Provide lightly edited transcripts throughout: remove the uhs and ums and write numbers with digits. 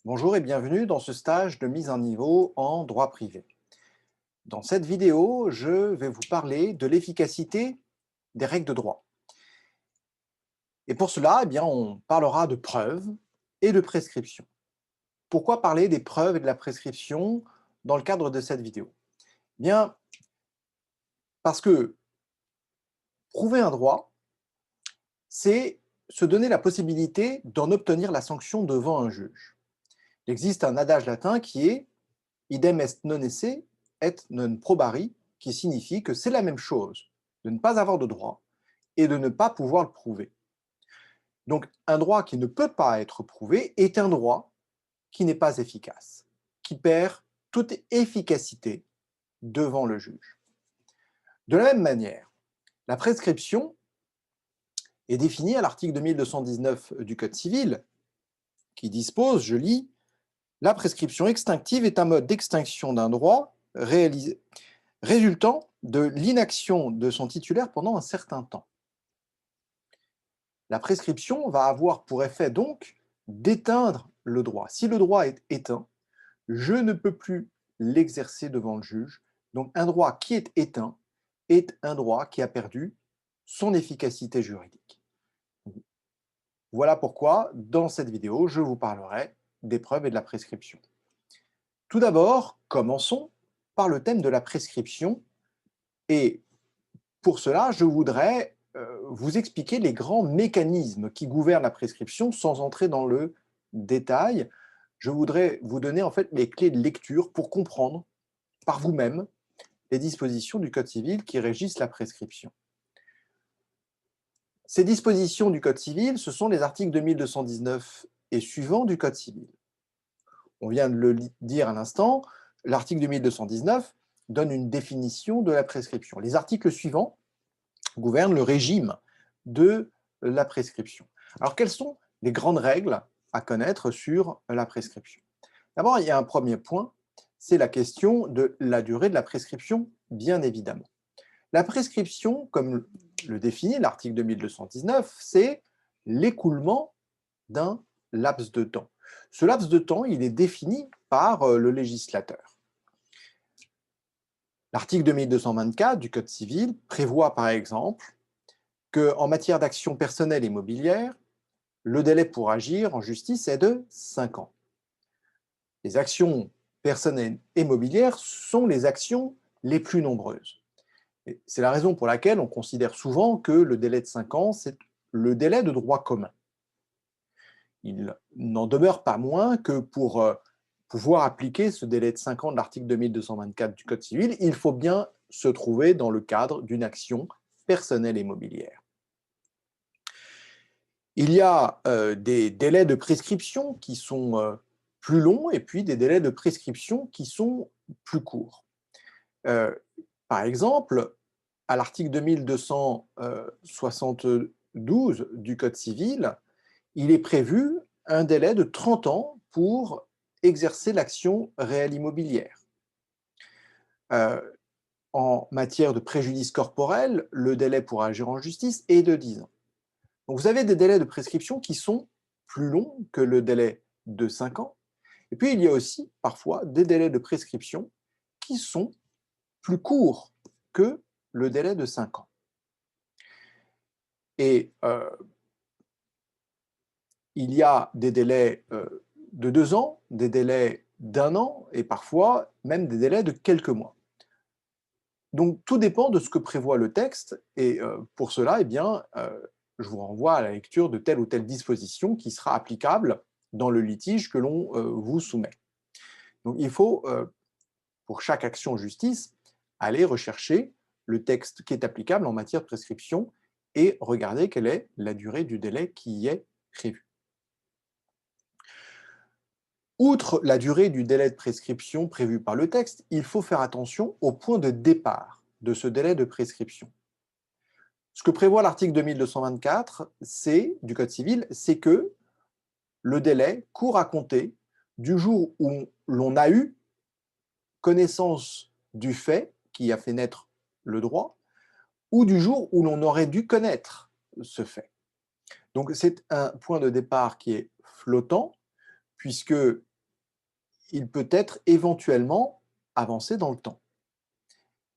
Bonjour et bienvenue dans ce stage de mise en niveau en droit privé. Dans cette vidéo, je vais vous parler de l'efficacité des règles de droit. Et pour cela, on parlera de preuves et de prescription. Pourquoi parler des preuves et de la prescription dans le cadre de cette vidéo? Bien, parce que prouver un droit, c'est se donner la possibilité d'en obtenir la sanction devant un juge. Il existe un adage latin qui est idem est non esse et non probari, qui signifie que c'est la même chose de ne pas avoir de droit et de ne pas pouvoir le prouver. Donc un droit qui ne peut pas être prouvé est un droit qui n'est pas efficace, qui perd toute efficacité devant le juge. De la même manière, la prescription est définie à l'article 2219 du Code civil, qui dispose, je lis, la prescription extinctive est un mode d'extinction d'un droit résultant de l'inaction de son titulaire pendant un certain temps. La prescription va avoir pour effet donc d'éteindre le droit. Si le droit est éteint, je ne peux plus l'exercer devant le juge. Donc un droit qui est éteint est un droit qui a perdu son efficacité juridique. Voilà pourquoi, dans cette vidéo, je vous parlerai des preuves et de la prescription. Tout d'abord, commençons par le thème de la prescription. Et pour cela, je voudrais vous expliquer les grands mécanismes qui gouvernent la prescription sans entrer dans le détail. Je voudrais vous donner en fait les clés de lecture pour comprendre par vous-même les dispositions du Code civil qui régissent la prescription. Ces dispositions du Code civil, ce sont les articles 2219 et suivants du Code civil. On vient de le dire à l'instant, l'article 2219 donne une définition de la prescription. Les articles suivants gouvernent le régime de la prescription. Alors, quelles sont les grandes règles à connaître sur la prescription? D'abord, il y a un premier point, c'est la question de la durée de la prescription, bien évidemment. La prescription, comme le définit l'article 2219, c'est l'écoulement d'un laps de temps. Ce laps de temps, il est défini par le législateur. L'article 2224 du Code civil prévoit par exemple qu'en matière d'action personnelle et mobilière, le délai pour agir en justice est de 5 ans. Les actions personnelles et mobilières sont les actions les plus nombreuses. C'est la raison pour laquelle on considère souvent que le délai de 5 ans, c'est le délai de droit commun. Il n'en demeure pas moins que pour pouvoir appliquer ce délai de 5 ans de l'article 2224 du Code civil, il faut bien se trouver dans le cadre d'une action personnelle et mobilière. Il y a des délais de prescription qui sont plus longs et puis des délais de prescription qui sont plus courts. Par exemple, à l'article 2272 du Code civil, il est prévu un délai de 30 ans pour exercer l'action réelle immobilière. En matière de préjudice corporel, le délai pour agir en justice est de 10 ans. Donc vous avez des délais de prescription qui sont plus longs que le délai de 5 ans. Et puis il y a aussi parfois des délais de prescription qui sont plus courts que le délai de 5 ans. Et il y a des délais de 2 ans, des délais d'1 an et parfois même des délais de quelques mois. Donc tout dépend de ce que prévoit le texte et pour cela, je vous renvoie à la lecture de telle ou telle disposition qui sera applicable dans le litige que l'on vous soumet. Donc il faut, pour chaque action en justice, aller rechercher le texte qui est applicable en matière de prescription et regarder quelle est la durée du délai qui y est prévue. Outre la durée du délai de prescription prévu par le texte, il faut faire attention au point de départ de ce délai de prescription. Ce que prévoit l'article 2224 du Code civil, c'est que le délai court à compter du jour où l'on a eu connaissance du fait qui a fait naître le droit ou du jour où l'on aurait dû connaître ce fait. Donc c'est un point de départ qui est flottant puisque il peut être éventuellement avancé dans le temps.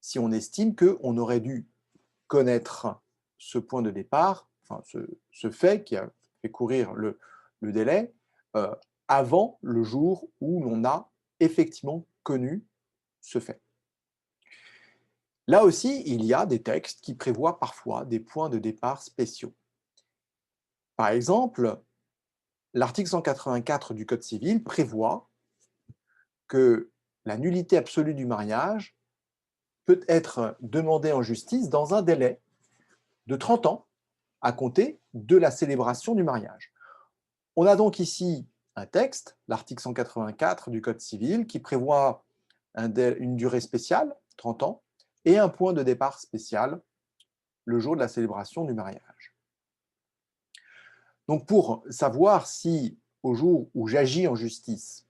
Si on estime qu'on aurait dû connaître ce point de départ, enfin ce fait qui a fait courir le délai, euh, avant le jour où l'on a effectivement connu ce fait. Là aussi, il y a des textes qui prévoient parfois des points de départ spéciaux. Par exemple, l'article 184 du Code civil prévoit que la nullité absolue du mariage peut être demandée en justice dans un délai de 30 ans à compter de la célébration du mariage. On a donc ici un texte, l'article 184 du Code civil, qui prévoit une durée spéciale, 30 ans, et un point de départ spécial, le jour de la célébration du mariage. Donc pour savoir si, au jour où j'agis en justice,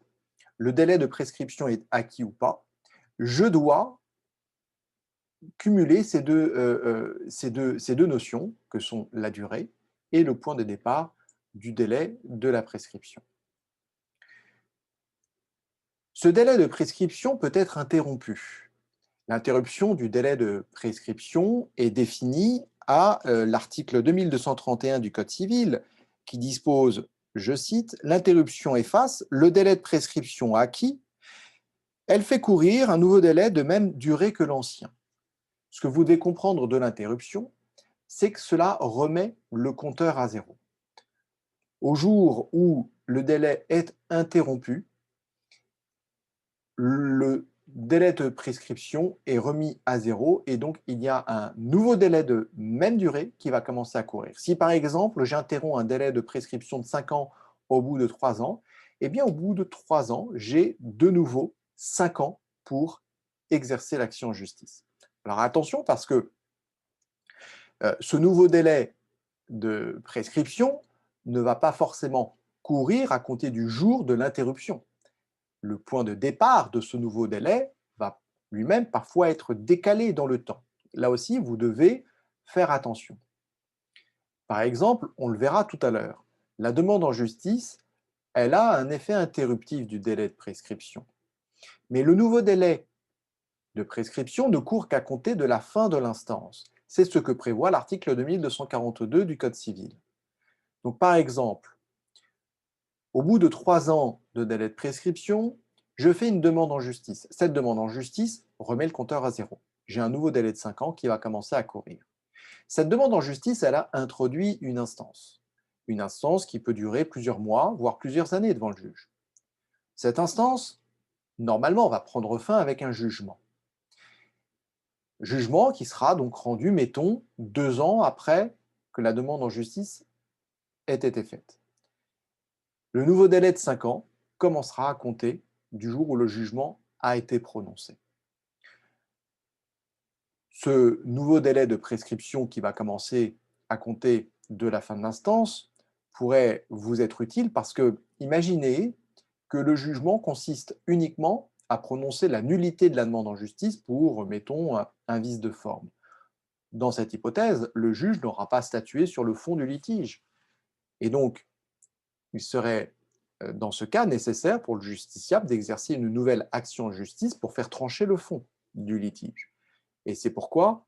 le délai de prescription est acquis ou pas, je dois cumuler ces deux notions, que sont la durée et le point de départ du délai de la prescription. Ce délai de prescription peut être interrompu. L'interruption du délai de prescription est définie à l'article 2231 du Code civil, qui dispose, je cite, « L'interruption efface le délai de prescription acquis. Elle fait courir un nouveau délai de même durée que l'ancien. » Ce que vous devez comprendre de l'interruption, c'est que cela remet le compteur à zéro. Au jour où le délai est interrompu, le délai de prescription est remis à zéro et donc il y a un nouveau délai de même durée qui va commencer à courir. Si par exemple j'interromps un délai de prescription de 5 ans au bout de 3 ans, eh bien au bout de 3 ans, j'ai de nouveau 5 ans pour exercer l'action en justice. Alors attention parce que ce nouveau délai de prescription ne va pas forcément courir à compter du jour de l'interruption. Le point de départ de ce nouveau délai va lui-même parfois être décalé dans le temps. Là aussi, vous devez faire attention. Par exemple, on le verra tout à l'heure, la demande en justice, elle a un effet interruptif du délai de prescription. Mais le nouveau délai de prescription ne court qu'à compter de la fin de l'instance. C'est ce que prévoit l'article 2242 du Code civil. Donc par exemple, au bout de 3 ans de délai de prescription, je fais une demande en justice. Cette demande en justice remet le compteur à zéro. J'ai un nouveau délai de 5 ans qui va commencer à courir. Cette demande en justice, elle a introduit une instance. Une instance qui peut durer plusieurs mois, voire plusieurs années devant le juge. Cette instance, normalement, va prendre fin avec un jugement. Jugement qui sera donc rendu, mettons, 2 ans après que la demande en justice ait été faite. Le nouveau délai de 5 ans commencera à compter du jour où le jugement a été prononcé. Ce nouveau délai de prescription qui va commencer à compter de la fin de l'instance pourrait vous être utile parce que imaginez que le jugement consiste uniquement à prononcer la nullité de la demande en justice pour, mettons, un vice de forme. Dans cette hypothèse, le juge n'aura pas statué sur le fond du litige. Et donc, il serait dans ce cas nécessaire pour le justiciable d'exercer une nouvelle action en justice pour faire trancher le fond du litige. Et c'est pourquoi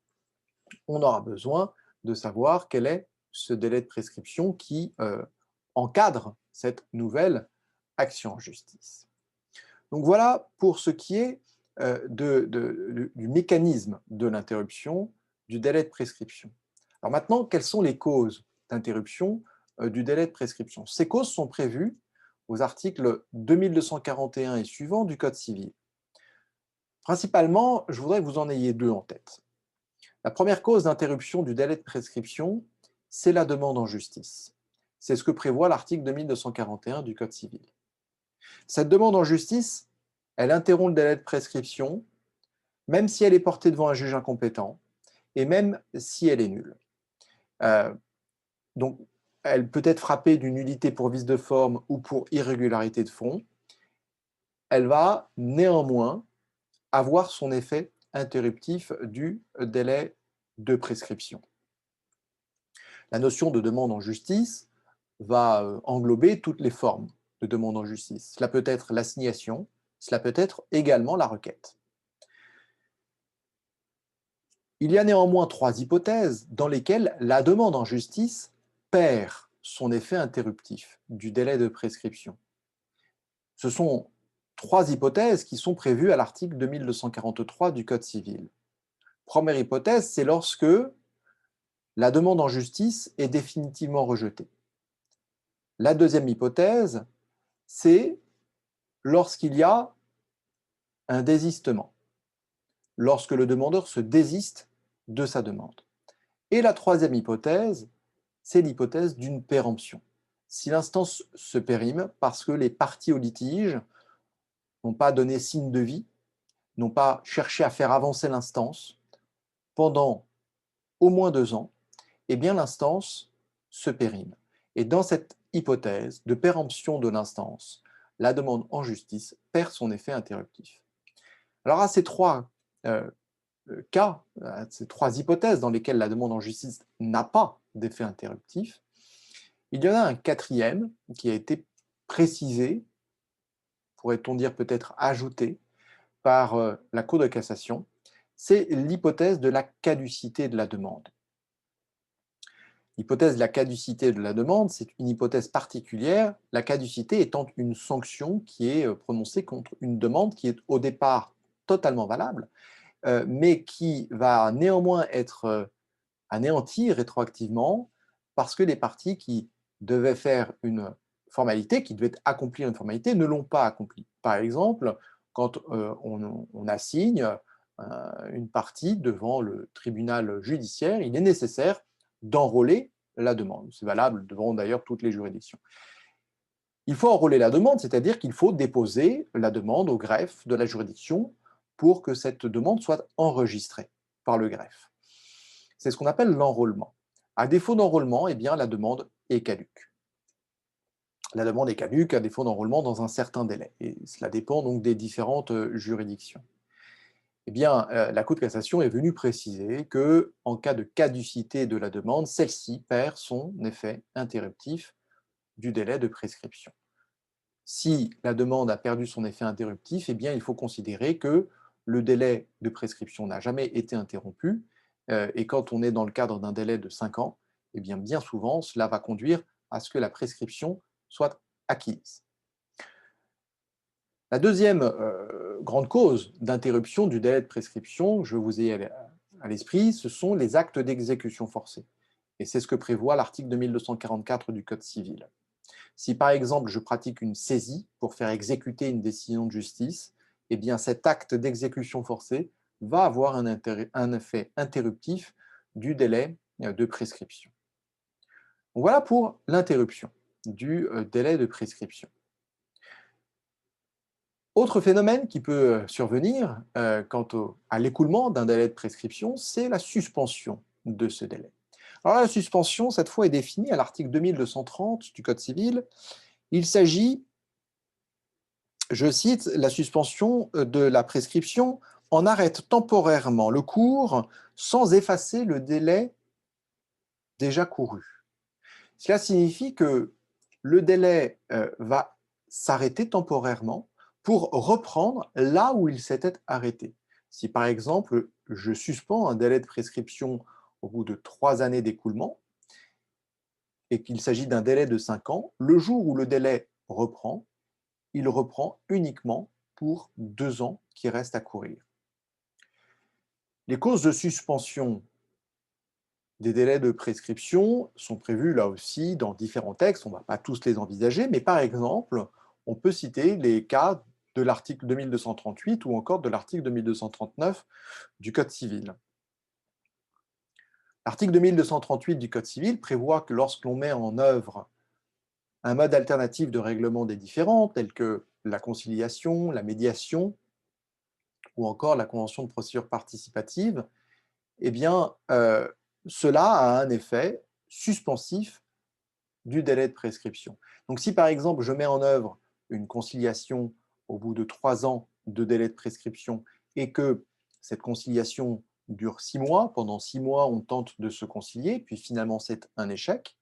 on aura besoin de savoir quel est ce délai de prescription qui encadre cette nouvelle action en justice. Donc voilà pour ce qui est du mécanisme de l'interruption du délai de prescription. Alors maintenant, quelles sont les causes d'interruption du délai de prescription? Ces causes sont prévues aux articles 2241 et suivants du Code civil. Principalement, je voudrais que vous en ayez deux en tête. La première cause d'interruption du délai de prescription, c'est la demande en justice. C'est ce que prévoit l'article 2241 du Code civil. Cette demande en justice, elle interrompt le délai de prescription, même si elle est portée devant un juge incompétent, et même si elle est nulle. Donc, elle peut être frappée d'une nullité pour vice de forme ou pour irrégularité de fond. Elle va néanmoins avoir son effet interruptif du délai de prescription. La notion de demande en justice va englober toutes les formes de demande en justice. Cela peut être l'assignation, Cela peut être également la requête. Il y a néanmoins 3 hypothèses dans lesquelles la demande en justice perd son effet interruptif du délai de prescription. Ce sont 3 hypothèses qui sont prévues à l'article 2243 du Code civil. Première hypothèse, c'est lorsque la demande en justice est définitivement rejetée. La deuxième hypothèse, c'est lorsqu'il y a un désistement, lorsque le demandeur se désiste de sa demande. Et la troisième hypothèse, c'est l'hypothèse d'une péremption. Si l'instance se périme parce que les parties au litige n'ont pas donné signe de vie, n'ont pas cherché à faire avancer l'instance pendant au moins 2 ans, eh bien l'instance se périme. Et dans cette hypothèse de péremption de l'instance, la demande en justice perd son effet interruptif. Alors à ces 3 cas, à ces 3 hypothèses dans lesquelles la demande en justice n'a pas d'effet interruptif, il y en a un quatrième qui a été précisé, pourrait-on dire peut-être ajouté, par la Cour de cassation, c'est l'hypothèse de la caducité de la demande. L'hypothèse de la caducité de la demande, c'est une hypothèse particulière, la caducité étant une sanction qui est prononcée contre une demande qui est au départ totalement valable, mais qui va néanmoins être anéantie rétroactivement parce que les parties qui devaient faire une formalité, qui devaient accomplir une formalité, ne l'ont pas accomplie. Par exemple, quand on assigne une partie devant le tribunal judiciaire, il est nécessaire d'enrôler la demande. C'est valable devant d'ailleurs toutes les juridictions. Il faut enrôler la demande, c'est-à-dire qu'il faut déposer la demande au greffe de la juridiction pour que cette demande soit enregistrée par le greffe. C'est ce qu'on appelle l'enrôlement. À défaut d'enrôlement, eh bien, la demande est caduque. La demande est caduque à défaut d'enrôlement dans un certain délai. Et cela dépend donc des différentes juridictions. Eh bien, la Cour de cassation est venue préciser que, en cas de caducité de la demande, celle-ci perd son effet interruptif du délai de prescription. Si la demande a perdu son effet interruptif, eh bien, il faut considérer que le délai de prescription n'a jamais été interrompu. Et quand on est dans le cadre d'un délai de 5 ans, eh bien souvent, cela va conduire à ce que la prescription soit acquise. La deuxième grande cause d'interruption du délai de prescription, je vous ai à l'esprit, ce sont les actes d'exécution forcée. Et c'est ce que prévoit l'article 2244 du Code civil. Si par exemple je pratique une saisie pour faire exécuter une décision de justice, eh bien cet acte d'exécution forcée va avoir un effet interruptif du délai de prescription. Donc voilà pour l'interruption du délai de prescription. Autre phénomène qui peut survenir quant à l'écoulement d'un délai de prescription, c'est la suspension de ce délai. Alors la suspension, cette fois, est définie à l'article 2230 du Code civil. Il s'agit, je cite, la suspension de la prescription en arrête temporairement le cours sans effacer le délai déjà couru. Cela signifie que le délai va s'arrêter temporairement pour reprendre là où il s'était arrêté. Si par exemple, je suspends un délai de prescription au bout de 3 années d'écoulement et qu'il s'agit d'un délai de 5 ans, le jour où le délai reprend, il reprend uniquement pour 2 ans qui restent à courir. Les causes de suspension des délais de prescription sont prévues là aussi dans différents textes, on ne va pas tous les envisager, mais par exemple, on peut citer les cas de l'article 2238 ou encore de l'article 2239 du Code civil. L'article 2238 du Code civil prévoit que lorsque l'on met en œuvre un mode alternatif de règlement des différends, tel que la conciliation, la médiation ou encore la convention de procédure participative, eh bien, cela a un effet suspensif du délai de prescription. Donc si par exemple je mets en œuvre une conciliation au bout de 3 ans de délai de prescription et que cette conciliation dure 6 mois, pendant 6 mois on tente de se concilier, puis finalement c'est un échec,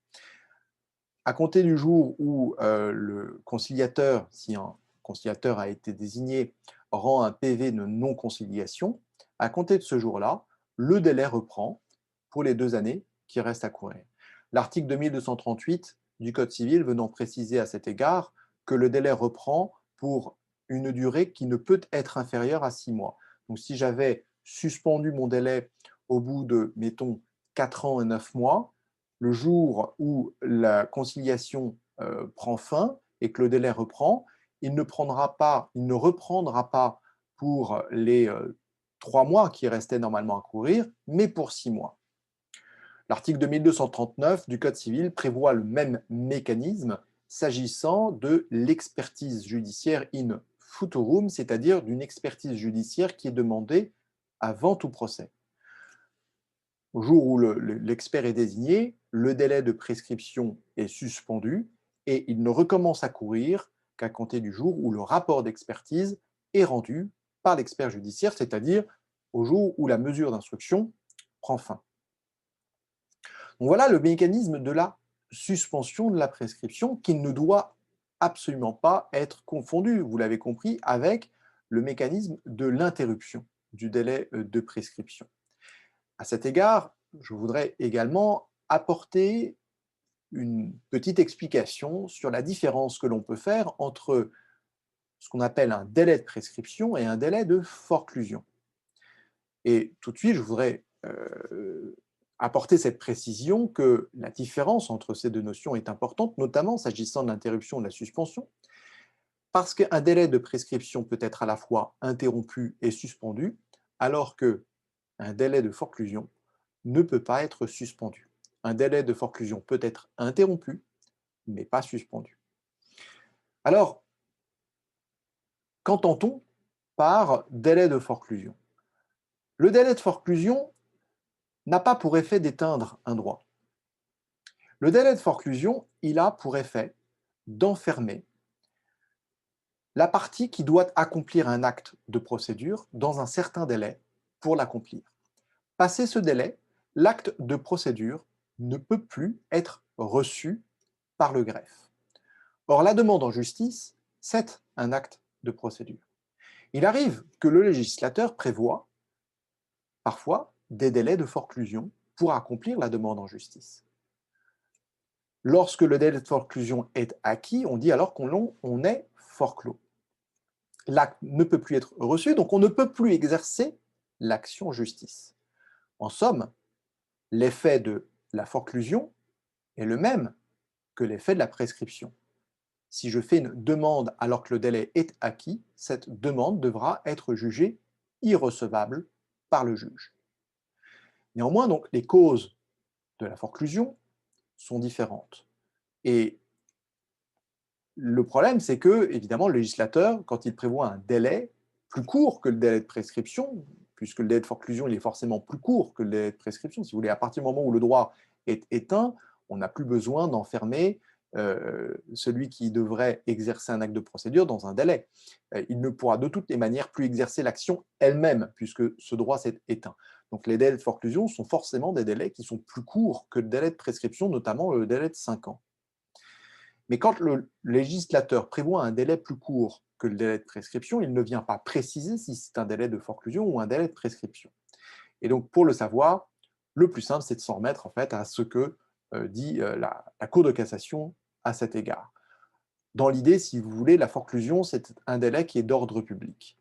à compter du jour où le conciliateur, si un conciliateur a été désigné rend un PV de non-conciliation, à compter de ce jour-là, le délai reprend pour les 2 années qui restent à courir. L'article 2238 du Code civil venant préciser à cet égard que le délai reprend pour une durée qui ne peut être inférieure à 6 mois. Donc si j'avais suspendu mon délai au bout de, mettons, 4 ans et 9 mois, le jour où la conciliation prend fin et que le délai reprend, il ne reprendra pas pour les 3 mois qui restaient normalement à courir, mais pour 6 mois. L'article 2239 du Code civil prévoit le même mécanisme s'agissant de l'expertise judiciaire in futurum, c'est-à-dire d'une expertise judiciaire qui est demandée avant tout procès. Au jour où l'expert est désigné, le délai de prescription est suspendu et il ne recommence à courir qu'à compter du jour où le rapport d'expertise est rendu par l'expert judiciaire, c'est-à-dire au jour où la mesure d'instruction prend fin. Donc voilà le mécanisme de la suspension de la prescription qui ne doit absolument pas être confondu, vous l'avez compris, avec le mécanisme de l'interruption du délai de prescription. À cet égard, je voudrais également apporter une petite explication sur la différence que l'on peut faire entre ce qu'on appelle un délai de prescription et un délai de forclusion. Et tout de suite, je voudrais apporter cette précision que la différence entre ces deux notions est importante, notamment s'agissant de l'interruption et de la suspension, parce qu'un délai de prescription peut être à la fois interrompu et suspendu, alors qu'un délai de forclusion ne peut pas être suspendu. Un délai de forclusion peut être interrompu, mais pas suspendu. Alors, qu'entend-on par délai de forclusion? Le délai de forclusion n'a pas pour effet d'éteindre un droit. Le délai de forclusion, il a pour effet d'enfermer la partie qui doit accomplir un acte de procédure dans un certain délai pour l'accomplir. Passé ce délai, l'acte de procédure ne peut plus être reçu par le greffe. Or, la demande en justice, c'est un acte de procédure. Il arrive que le législateur prévoit parfois des délais de forclusion pour accomplir la demande en justice. Lorsque le délai de forclusion est acquis, on dit alors qu'on est forclos. L'acte ne peut plus être reçu, donc on ne peut plus exercer l'action en justice. En somme, l'effet de la forclusion est le même que l'effet de la prescription. Si je fais une demande alors que le délai est acquis, cette demande devra être jugée irrecevable par le juge. Néanmoins, donc, les causes de la forclusion sont différentes. Et le problème, c'est que, évidemment, le législateur, quand il prévoit un délai plus court que le délai de prescription, puisque le délai de forclusion il est forcément plus court que le délai de prescription, si vous voulez, à partir du moment où le droit est éteint, on n'a plus besoin d'enfermer celui qui devrait exercer un acte de procédure dans un délai. Il ne pourra de toutes les manières plus exercer l'action elle-même, puisque ce droit s'est éteint. Donc les délais de forclusion sont forcément des délais qui sont plus courts que le délai de prescription, notamment le délai de 5 ans. Mais quand le législateur prévoit un délai plus court que le délai de prescription, il ne vient pas préciser si c'est un délai de forclusion ou un délai de prescription. Et donc, pour le savoir, le plus simple, c'est de s'en remettre en fait à ce que dit la Cour de cassation à cet égard. Dans l'idée, si vous voulez, la forclusion, c'est un délai qui est d'ordre public,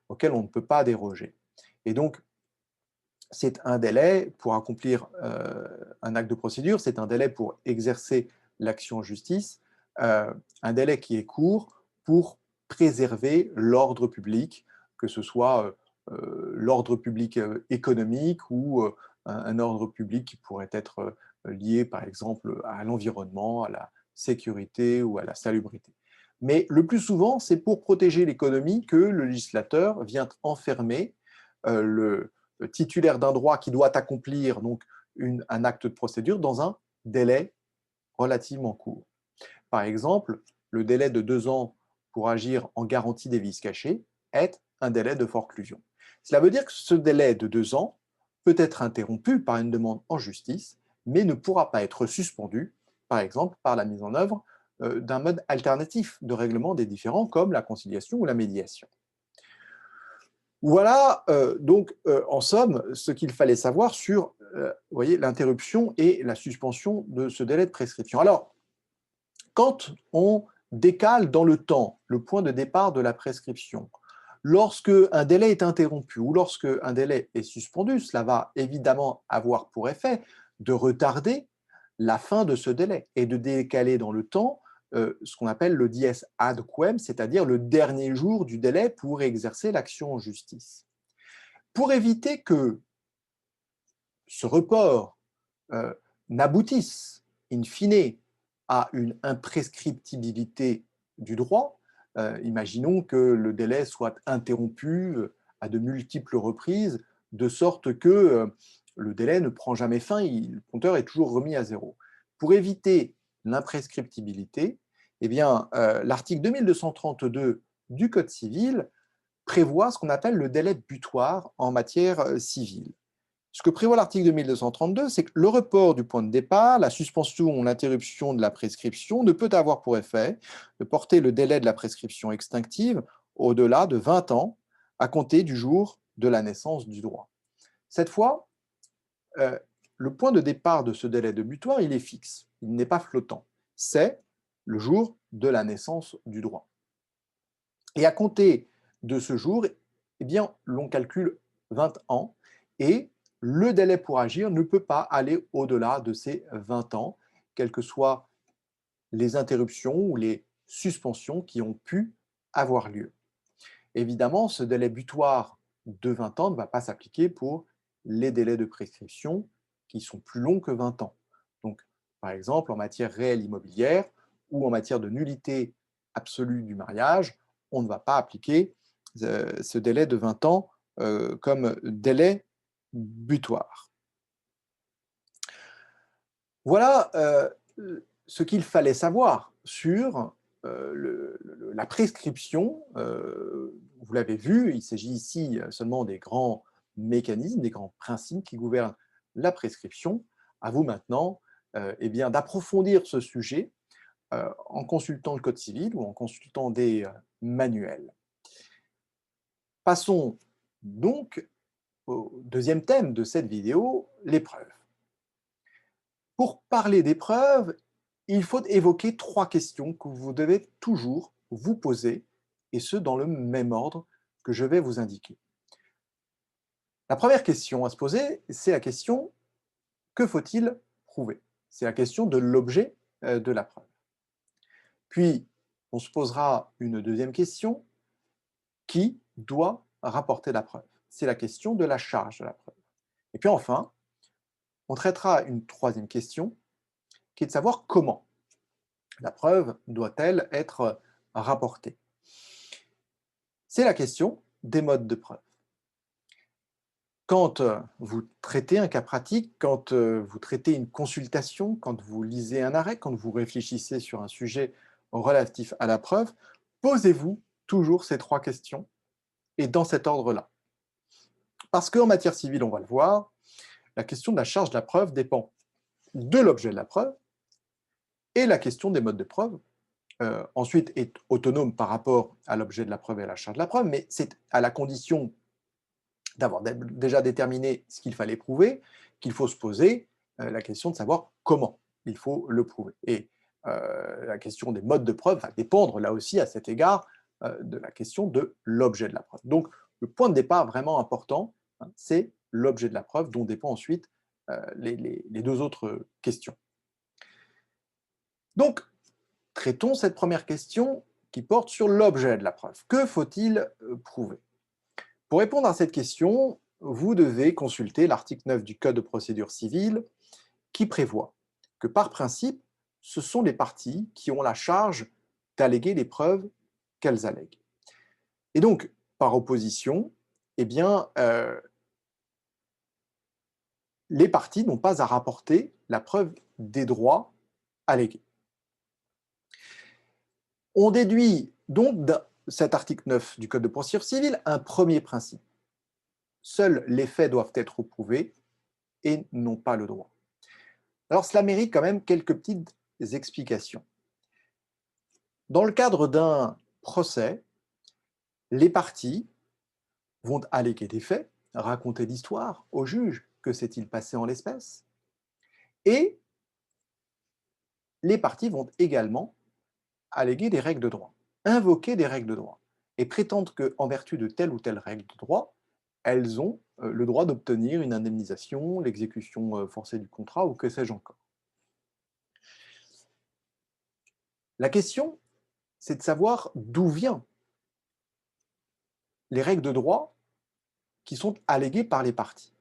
auquel on ne peut pas déroger. Et donc, c'est un délai pour accomplir un acte de procédure, c'est un délai pour exercer l'action en justice, un délai qui est court pour préserver l'ordre public, que ce soit l'ordre public économique ou un ordre public qui pourrait être lié par exemple à l'environnement, à la sécurité ou à la salubrité. Mais le plus souvent, c'est pour protéger l'économie que le législateur vient enfermer le titulaire d'un droit qui doit accomplir donc un acte de procédure dans un délai relativement court. Par exemple, le délai de 2 ans pour agir en garantie des vices cachés est un délai de forclusion. Cela veut dire que ce délai de 2 ans peut être interrompu par une demande en justice, mais ne pourra pas être suspendu, par exemple, par la mise en œuvre d'un mode alternatif de règlement des différends comme la conciliation ou la médiation. Voilà donc en somme ce qu'il fallait savoir sur vous voyez, l'interruption et la suspension de ce délai de prescription. Alors, quand on décale dans le temps le point de départ de la prescription, lorsque un délai est interrompu ou lorsque un délai est suspendu, cela va évidemment avoir pour effet de retarder la fin de ce délai et de décaler dans le temps ce qu'on appelle le dies ad quem, c'est-à-dire le dernier jour du délai pour exercer l'action en justice. Pour éviter que ce report n'aboutisse in fine à une imprescriptibilité du droit, imaginons que le délai soit interrompu à de multiples reprises, de sorte que le délai ne prend jamais fin, le compteur est toujours remis à zéro. Pour éviter l'imprescriptibilité, eh bien, l'article 2232 du Code civil prévoit ce qu'on appelle le délai butoir en matière civile. Ce que prévoit l'article 2232, c'est que le report du point de départ, la suspension ou l'interruption de la prescription ne peut avoir pour effet de porter le délai de la prescription extinctive au-delà de 20 ans à compter du jour de la naissance du droit. Cette fois, le point de départ de ce délai de butoir, il est fixe, il n'est pas flottant. C'est le jour de la naissance du droit. Et à compter de ce jour, eh bien, l'on calcule 20 ans et le délai pour agir ne peut pas aller au-delà de ces 20 ans, quelles que soient les interruptions ou les suspensions qui ont pu avoir lieu. Évidemment, ce délai butoir de 20 ans ne va pas s'appliquer pour les délais de prescription qui sont plus longs que 20 ans. Donc, par exemple, en matière réelle immobilière ou en matière de nullité absolue du mariage, on ne va pas appliquer ce délai de 20 ans comme délai butoir. Voilà ce qu'il fallait savoir sur la prescription. Vous l'avez vu, il s'agit ici seulement des grands mécanismes, des grands principes qui gouvernent la prescription. À vous maintenant eh bien, d'approfondir ce sujet en consultant le Code civil ou en consultant des manuels. Passons donc au deuxième thème de cette vidéo, les preuves. Pour parler des preuves, il faut évoquer 3 questions que vous devez toujours vous poser, et ce dans le même ordre que je vais vous indiquer. La première question à se poser, c'est la question: que faut-il prouver? C'est la question de l'objet de la preuve. Puis, on se posera une deuxième question: qui doit rapporter la preuve? C'est la question de la charge de la preuve. Et puis enfin, on traitera une troisième question, qui est de savoir comment la preuve doit-elle être rapportée. C'est la question des modes de preuve. Quand vous traitez un cas pratique, quand vous traitez une consultation, quand vous lisez un arrêt, quand vous réfléchissez sur un sujet relatif à la preuve, posez-vous toujours ces 3 questions et dans cet ordre-là. Parce qu'en matière civile, on va le voir, la question de la charge de la preuve dépend de l'objet de la preuve et la question des modes de preuve ensuite est autonome par rapport à l'objet de la preuve et à la charge de la preuve, mais c'est à la condition d'avoir déjà déterminé ce qu'il fallait prouver qu'il faut se poser la question de savoir comment il faut le prouver. Et la question des modes de preuve va dépendre là aussi à cet égard de la question de l'objet de la preuve. Donc le point de départ vraiment important, hein, c'est l'objet de la preuve dont dépend ensuite les 2 autres questions. Donc, traitons cette première question qui porte sur l'objet de la preuve. Que faut-il prouver? Pour répondre à cette question, vous devez consulter l'article 9 du Code de procédure civile qui prévoit que par principe, ce sont les parties qui ont la charge d'alléguer les preuves qu'elles allèguent. Et donc, par opposition, eh bien, les parties n'ont pas à rapporter la preuve des droits allégués. On déduit donc de cet article 9 du Code de procédure civile un premier principe. Seuls les faits doivent être prouvés et non pas le droit. Alors cela mérite quand même quelques petites explications. Dans le cadre d'un procès, les parties vont alléguer des faits, raconter l'histoire au juge, que s'est-il passé en l'espèce, et les parties vont également alléguer des règles de droit, invoquer des règles de droit, et prétendre qu'en vertu de telle ou telle règle de droit, elles ont le droit d'obtenir une indemnisation, l'exécution forcée du contrat ou que sais-je encore. La question, c'est de savoir d'où viennent les règles de droit qui sont alléguées par les parties.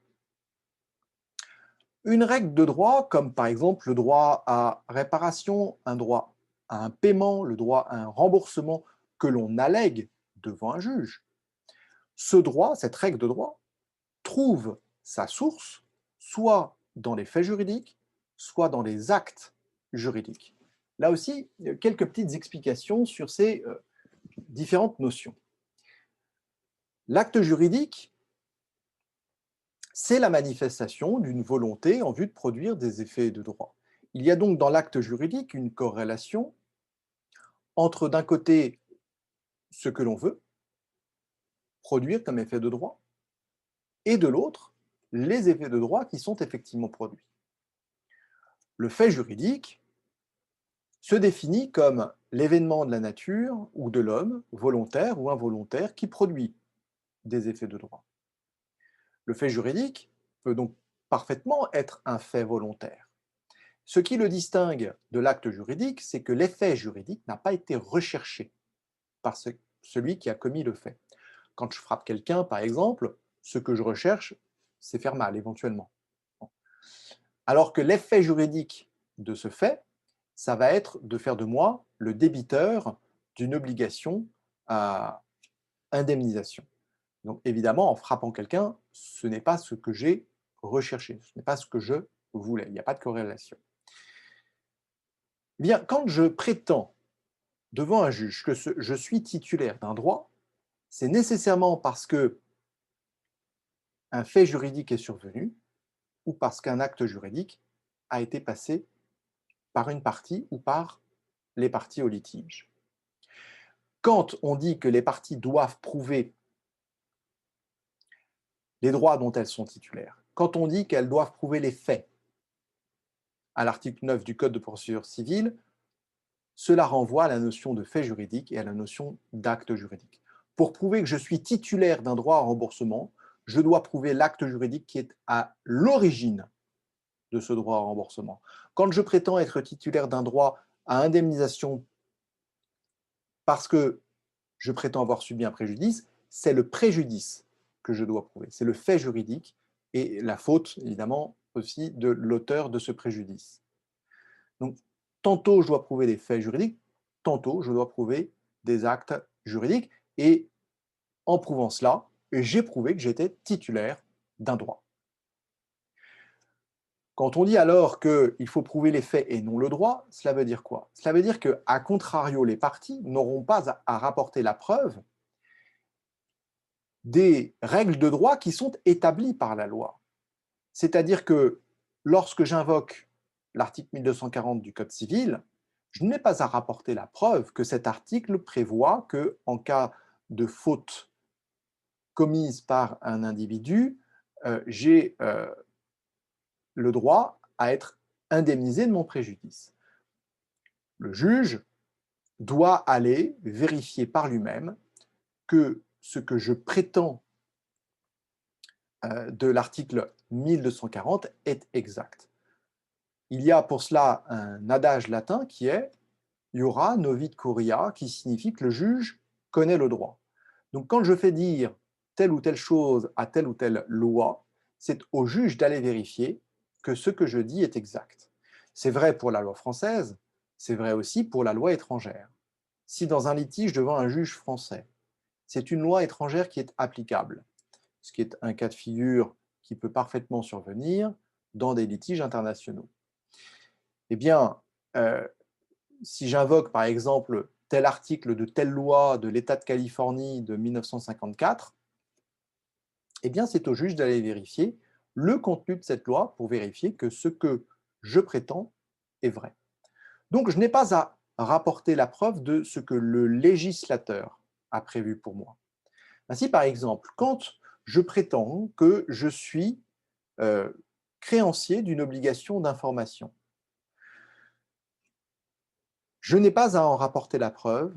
Une règle de droit, comme par exemple le droit à réparation, un droit à un paiement, le droit à un remboursement que l'on allègue devant un juge, ce droit, cette règle de droit, trouve sa source soit dans les faits juridiques, soit dans les actes juridiques. Là aussi, quelques petites explications sur ces différentes notions. L'acte juridique, c'est la manifestation d'une volonté en vue de produire des effets de droit. Il y a donc dans l'acte juridique une corrélation entre, d'un côté, ce que l'on veut produire comme effet de droit, et de l'autre, les effets de droit qui sont effectivement produits. Le fait juridique se définit comme l'événement de la nature ou de l'homme, volontaire ou involontaire, qui produit des effets de droit. Le fait juridique peut donc parfaitement être un fait volontaire. Ce qui le distingue de l'acte juridique, c'est que l'effet juridique n'a pas été recherché par celui qui a commis le fait. Quand je frappe quelqu'un, par exemple, ce que je recherche, c'est faire mal, éventuellement. Alors que l'effet juridique de ce fait, ça va être de faire de moi le débiteur d'une obligation à indemnisation. Donc évidemment, en frappant quelqu'un, ce n'est pas ce que j'ai recherché, ce n'est pas ce que je voulais, il n'y a pas de corrélation. Eh bien, quand je prétends devant un juge que je suis titulaire d'un droit, c'est nécessairement parce que un fait juridique est survenu ou parce qu'un acte juridique a été passé par une partie ou par les parties au litige. Quand on dit que les parties doivent prouver les droits dont elles sont titulaires, quand on dit qu'elles doivent prouver les faits, à l'article 9 du Code de procédure civile, cela renvoie à la notion de fait juridique et à la notion d'acte juridique. Pour prouver que je suis titulaire d'un droit à remboursement, je dois prouver l'acte juridique qui est à l'origine de ce droit à remboursement. Quand je prétends être titulaire d'un droit à indemnisation parce que je prétends avoir subi un préjudice, c'est le préjudice que je dois prouver. C'est le fait juridique et la faute, évidemment, aussi de l'auteur de ce préjudice. Donc, tantôt je dois prouver des faits juridiques, tantôt je dois prouver des actes juridiques. Et en prouvant cela, j'ai prouvé que j'étais titulaire d'un droit. Quand on dit alors qu'il faut prouver les faits et non le droit, cela veut dire quoi? Cela veut dire qu'à contrario, les parties n'auront pas à rapporter la preuve des règles de droit qui sont établies par la loi. C'est-à-dire que lorsque j'invoque l'article 1240 du Code civil, je n'ai pas à rapporter la preuve que cet article prévoit qu'en cas de faute commise par un individu, j'ai le droit à être indemnisé de mon préjudice. Le juge doit aller vérifier par lui-même que ce que je prétends de l'article 1240 est exact. Il y a pour cela un adage latin qui est iura novit curia, qui signifie que le juge connaît le droit. Donc quand je fais dire telle ou telle chose à telle ou telle loi, c'est au juge d'aller vérifier que ce que je dis est exact. C'est vrai pour la loi française, c'est vrai aussi pour la loi étrangère. Si dans un litige devant un juge français, c'est une loi étrangère qui est applicable, ce qui est un cas de figure qui peut parfaitement survenir dans des litiges internationaux. Eh bien, si j'invoque par exemple tel article de telle loi de l'État de Californie de 1954, eh bien c'est au juge d'aller vérifier le contenu de cette loi pour vérifier que ce que je prétends est vrai. Donc je n'ai pas à rapporter la preuve de ce que le législateur a prévu pour moi. Ainsi, par exemple, quand je prétends que je suis euh, créancier d'une obligation d'information, je n'ai pas à en rapporter la preuve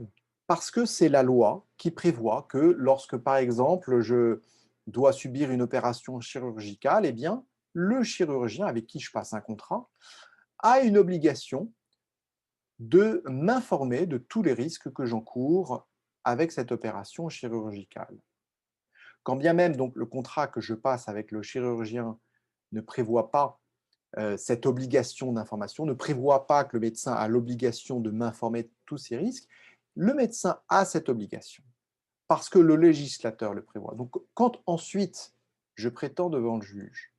parce que c'est la loi qui prévoit que lorsque, par exemple, je dois subir une opération chirurgicale, eh bien, le chirurgien avec qui je passe un contrat a une obligation de m'informer de tous les risques que j'encours avec cette opération chirurgicale. Quand bien même donc le contrat que je passe avec le chirurgien ne prévoit pas cette obligation d'information, ne prévoit pas que le médecin a l'obligation de m'informer de tous ces risques, le médecin a cette obligation parce que le législateur le prévoit. Donc quand ensuite je prétends devant le juge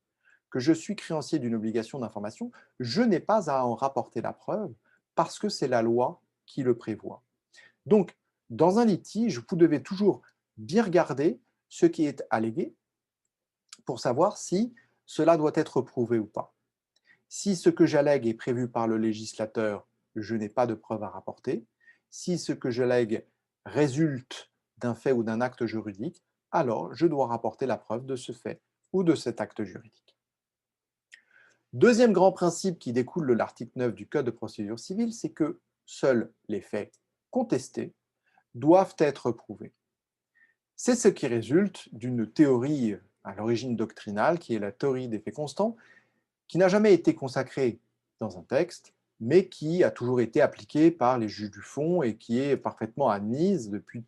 que je suis créancier d'une obligation d'information, je n'ai pas à en rapporter la preuve parce que c'est la loi qui le prévoit. Donc, dans un litige, vous devez toujours bien regarder ce qui est allégué pour savoir si cela doit être prouvé ou pas. Si ce que j'allègue est prévu par le législateur, je n'ai pas de preuve à rapporter. Si ce que j'allègue résulte d'un fait ou d'un acte juridique, alors je dois rapporter la preuve de ce fait ou de cet acte juridique. Deuxième grand principe qui découle de l'article 9 du Code de procédure civile, c'est que seuls les faits contestés doivent être prouvés. C'est ce qui résulte d'une théorie à l'origine doctrinale, qui est la théorie des faits constants, qui n'a jamais été consacrée dans un texte, mais qui a toujours été appliquée par les juges du fond et qui est parfaitement admise depuis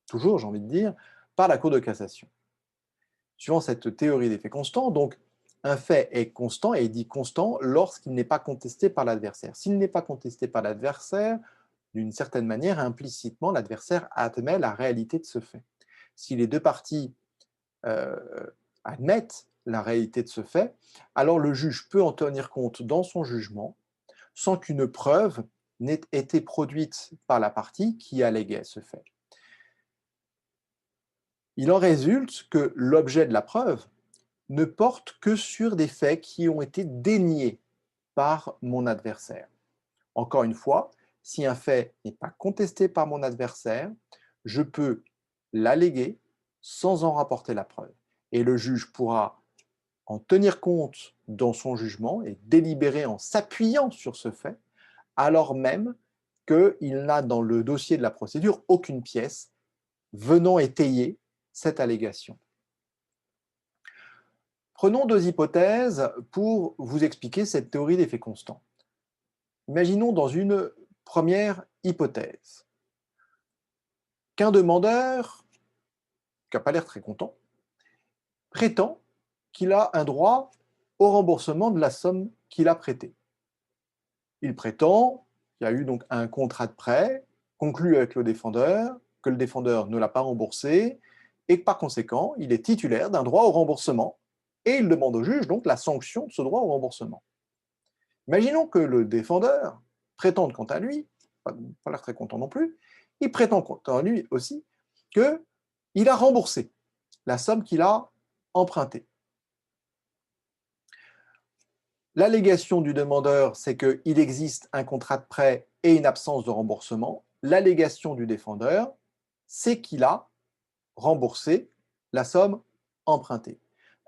toujours, j'ai envie de dire, par la Cour de cassation. Suivant cette théorie des faits constants, donc un fait est constant et est dit constant lorsqu'il n'est pas contesté par l'adversaire. S'il n'est pas contesté par l'adversaire, d'une certaine manière, implicitement, l'adversaire admet la réalité de ce fait. Si les deux parties euh, admettent la réalité de ce fait, alors le juge peut en tenir compte dans son jugement sans qu'une preuve n'ait été produite par la partie qui alléguait ce fait. Il en résulte que l'objet de la preuve ne porte que sur des faits qui ont été déniés par mon adversaire. Encore une fois, si un fait n'est pas contesté par mon adversaire, je peux l'alléguer sans en rapporter la preuve. Et le juge pourra en tenir compte dans son jugement et délibérer en s'appuyant sur ce fait, alors même qu'il n'a dans le dossier de la procédure aucune pièce venant étayer cette allégation. Prenons deux hypothèses pour vous expliquer cette théorie des faits constants. Imaginons dans une première hypothèse qu'un demandeur, qui n'a pas l'air très content, prétend qu'il a un droit au remboursement de la somme qu'il a prêtée. Il prétend qu'il y a eu donc un contrat de prêt conclu avec le défendeur, que le défendeur ne l'a pas remboursé, et que par conséquent, il est titulaire d'un droit au remboursement, et il demande au juge donc la sanction de ce droit au remboursement. Imaginons que le défendeur prétende quant à lui, pas l'air très content non plus, il prétend quant à lui aussi qu'il a remboursé la somme qu'il a empruntée. L'allégation du demandeur, c'est qu'il existe un contrat de prêt et une absence de remboursement. L'allégation du défendeur, c'est qu'il a remboursé la somme empruntée.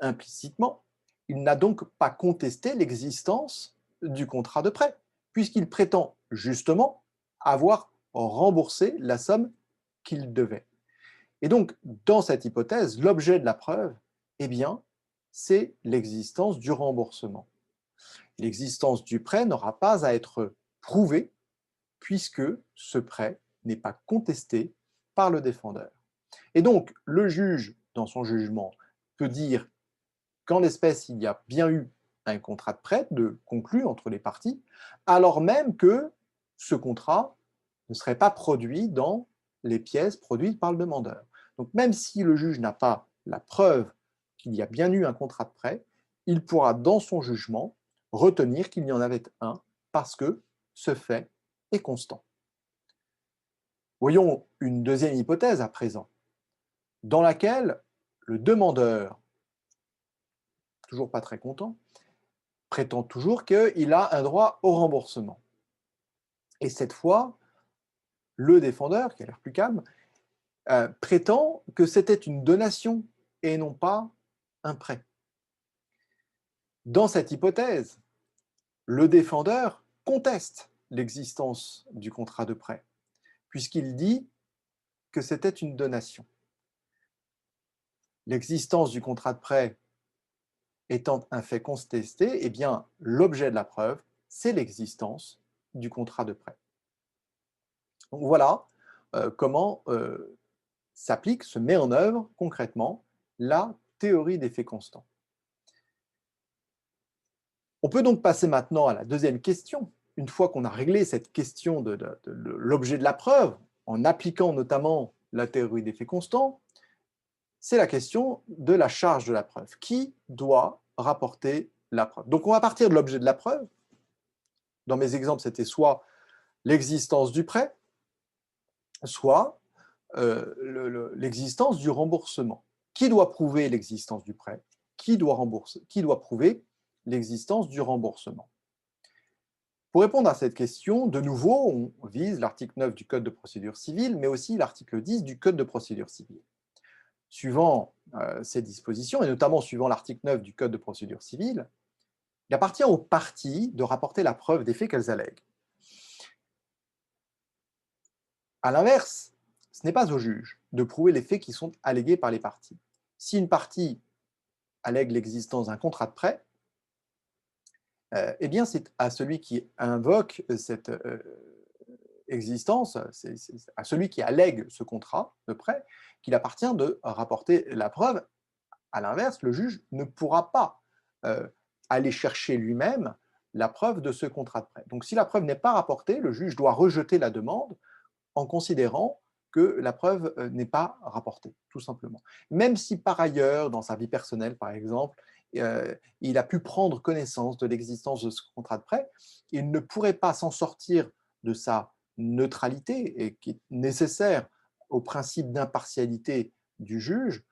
Implicitement, il n'a donc pas contesté l'existence du contrat de prêt, puisqu'il prétend justement avoir remboursé la somme qu'il devait. Et donc, dans cette hypothèse, l'objet de la preuve, eh bien, c'est l'existence du remboursement. L'existence du prêt n'aura pas à être prouvée puisque ce prêt n'est pas contesté par le défendeur. Et donc, le juge, dans son jugement, peut dire qu'en l'espèce, il y a bien eu un contrat de prêt conclu entre les parties, alors même que ce contrat ne serait pas produit dans les pièces produites par le demandeur. Donc, même si le juge n'a pas la preuve qu'il y a bien eu un contrat de prêt, il pourra, dans son jugement, retenir qu'il y en avait un parce que ce fait est constant. Voyons une deuxième hypothèse à présent, dans laquelle le demandeur, toujours pas très content, prétend toujours qu'il a un droit au remboursement. Et cette fois, le défendeur, qui a l'air plus calme, prétend que c'était une donation et non pas un prêt. Dans cette hypothèse, le défendeur conteste l'existence du contrat de prêt, puisqu'il dit que c'était une donation. L'existence du contrat de prêt étant un fait contesté, eh bien, l'objet de la preuve, c'est l'existence du contrat de prêt. Donc voilà comment s'applique, se met en œuvre concrètement la théorie des faits constants. On peut donc passer maintenant à la deuxième question. Une fois qu'on a réglé cette question de l'objet de la preuve, en appliquant notamment la théorie des faits constants, c'est la question de la charge de la preuve. Qui doit rapporter la preuve? Donc on va partir de l'objet de la preuve. Dans mes exemples, c'était soit l'existence du prêt, soit l'existence du remboursement. Qui doit prouver l'existence du prêt? Qui doit prouver l'existence du remboursement? Pour répondre à cette question, de nouveau, on vise l'article 9 du Code de procédure civile, mais aussi l'article 10 du Code de procédure civile. Suivant ces dispositions, et notamment suivant l'article 9 du Code de procédure civile, il appartient aux parties de rapporter la preuve des faits qu'elles allèguent. À l'inverse, ce n'est pas au juge de prouver les faits qui sont allégués par les parties. Si une partie allègue l'existence d'un contrat de prêt, eh bien c'est à celui qui invoque cette existence, c'est à celui qui allègue ce contrat de prêt qu'il appartient de rapporter la preuve. À l'inverse, le juge ne pourra pas aller chercher lui-même la preuve de ce contrat de prêt. Donc si la preuve n'est pas rapportée, le juge doit rejeter la demande en considérant que la preuve n'est pas rapportée, tout simplement. Même si par ailleurs, dans sa vie personnelle, par exemple, il a pu prendre connaissance de l'existence de ce contrat de prêt, il ne pourrait pas s'en sortir de sa neutralité, et qui est nécessaire au principe d'impartialité du juge.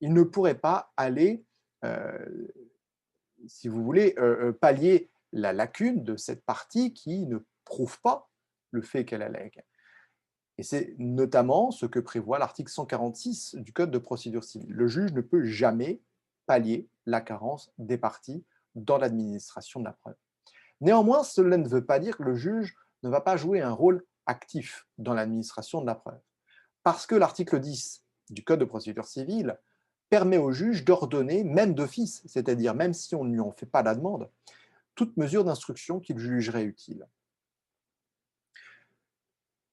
Il ne pourrait pas aller, si vous voulez, pallier la lacune de cette partie qui ne prouve pas le fait qu'elle allègue. Et c'est notamment ce que prévoit l'article 146 du Code de procédure civile. Le juge ne peut jamais pallier la carence des parties dans l'administration de la preuve. Néanmoins, cela ne veut pas dire que le juge ne va pas jouer un rôle actif dans l'administration de la preuve. Parce que l'article 10 du Code de procédure civile permet au juge d'ordonner, même d'office, c'est-à-dire même si on ne lui en fait pas la demande, toute mesure d'instruction qu'il jugerait utile.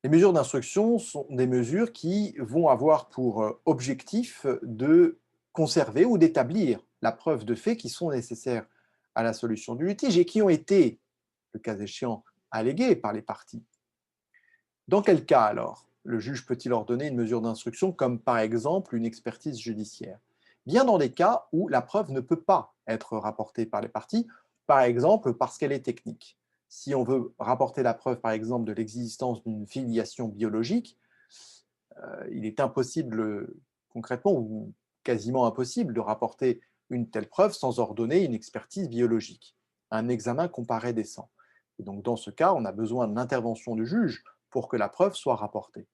Les mesures d'instruction sont des mesures qui vont avoir pour objectif de conserver ou d'établir la preuve de faits qui sont nécessaires à la solution du litige et qui ont été, le cas échéant, alléguées par les parties. Dans quel cas alors le juge peut-il ordonner une mesure d'instruction comme par exemple une expertise judiciaire? Bien dans des cas où la preuve ne peut pas être rapportée par les parties, par exemple parce qu'elle est technique. Si on veut rapporter la preuve, par exemple, de l'existence d'une filiation biologique, il est impossible, concrètement, ou quasiment impossible, de rapporter une telle preuve sans ordonner une expertise biologique, un examen comparé des sangs. Et donc, dans ce cas, on a besoin de l'intervention du juge pour que la preuve soit rapportée.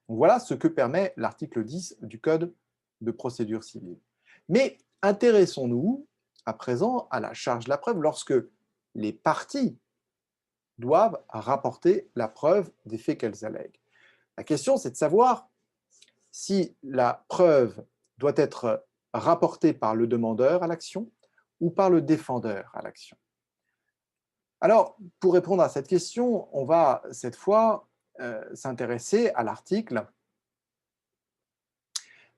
Donc, voilà ce que permet l'article 10 du Code de procédure civile. Mais intéressons-nous à présent à la charge de la preuve lorsque les parties doivent rapporter la preuve des faits qu'elles allèguent. La question, c'est de savoir si la preuve doit être rapportée par le demandeur à l'action ou par le défendeur à l'action. Alors, pour répondre à cette question, on va cette fois s'intéresser à l'article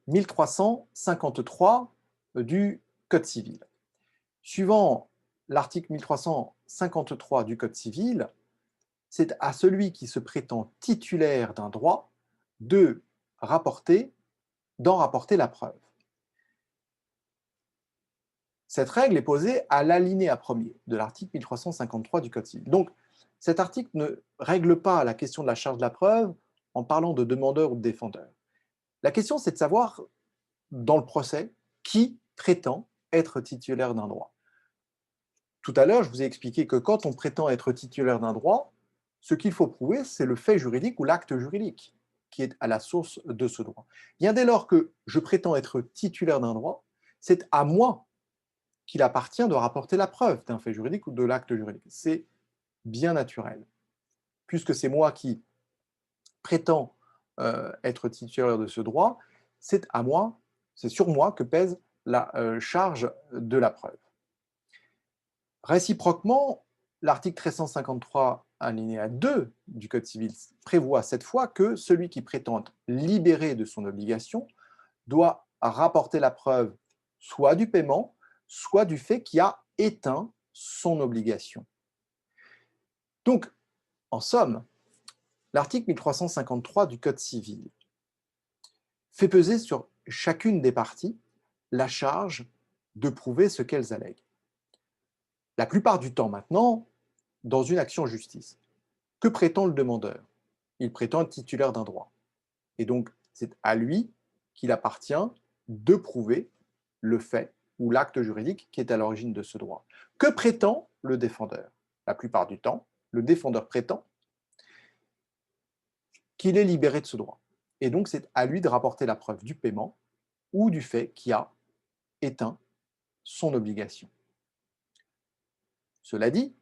1353 du Code civil. Suivant l'article 1353 du Code civil, c'est à celui qui se prétend titulaire d'un droit de d'en rapporter la preuve. Cette règle est posée à l'alinéa 1er de l'article 1353 du Code civil. Donc, cet article ne règle pas la question de la charge de la preuve en parlant de demandeur ou de défendeur. La question, c'est de savoir, dans le procès, qui prétend être titulaire d'un droit. Tout à l'heure, je vous ai expliqué que quand on prétend être titulaire d'un droit, ce qu'il faut prouver, c'est le fait juridique ou l'acte juridique qui est à la source de ce droit. Bien dès lors que je prétends être titulaire d'un droit, c'est à moi qu'il appartient de rapporter la preuve d'un fait juridique ou de l'acte juridique. C'est bien naturel. Puisque c'est moi qui prétends être titulaire de ce droit, c'est à moi, c'est sur moi que pèse la charge de la preuve. Réciproquement, l'article 1353 alinéa 2 du Code civil prévoit cette fois que celui qui prétend être libéré de son obligation doit rapporter la preuve soit du paiement, soit du fait qui a éteint son obligation. Donc, en somme, l'article 1353 du Code civil fait peser sur chacune des parties la charge de prouver ce qu'elles allèguent. La plupart du temps maintenant, dans une action en justice, que prétend le demandeur? Il prétend être titulaire d'un droit. Et donc, c'est à lui qu'il appartient de prouver le fait ou l'acte juridique qui est à l'origine de ce droit. Que prétend le défendeur? La plupart du temps, le défendeur prétend qu'il est libéré de ce droit. Et donc, c'est à lui de rapporter la preuve du paiement ou du fait qui a éteint son obligation. Cela dit,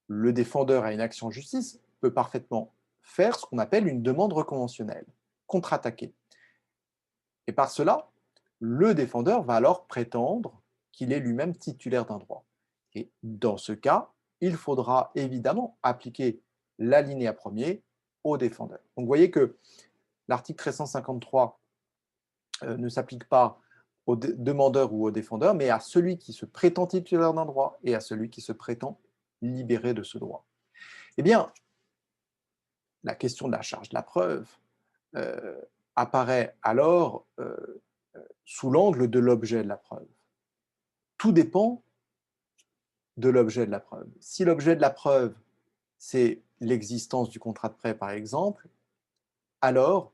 le défendeur à une action en justice peut parfaitement faire ce qu'on appelle une demande reconventionnelle, contre-attaquer. Et par cela, le défendeur va alors prétendre qu'il est lui-même titulaire d'un droit. Et dans ce cas, il faudra évidemment appliquer l'alinéa premier au défendeur. Donc vous voyez que l'article 1353 ne s'applique pas au demandeur ou au défendeur, mais à celui qui se prétend titulaire d'un droit et à celui qui se prétend libéré de ce droit. Eh bien, la question de la charge de la preuve euh, apparaît alors sous l'angle de l'objet de la preuve. Tout dépend de l'objet de la preuve. Si l'objet de la preuve, c'est l'existence du contrat de prêt, par exemple, alors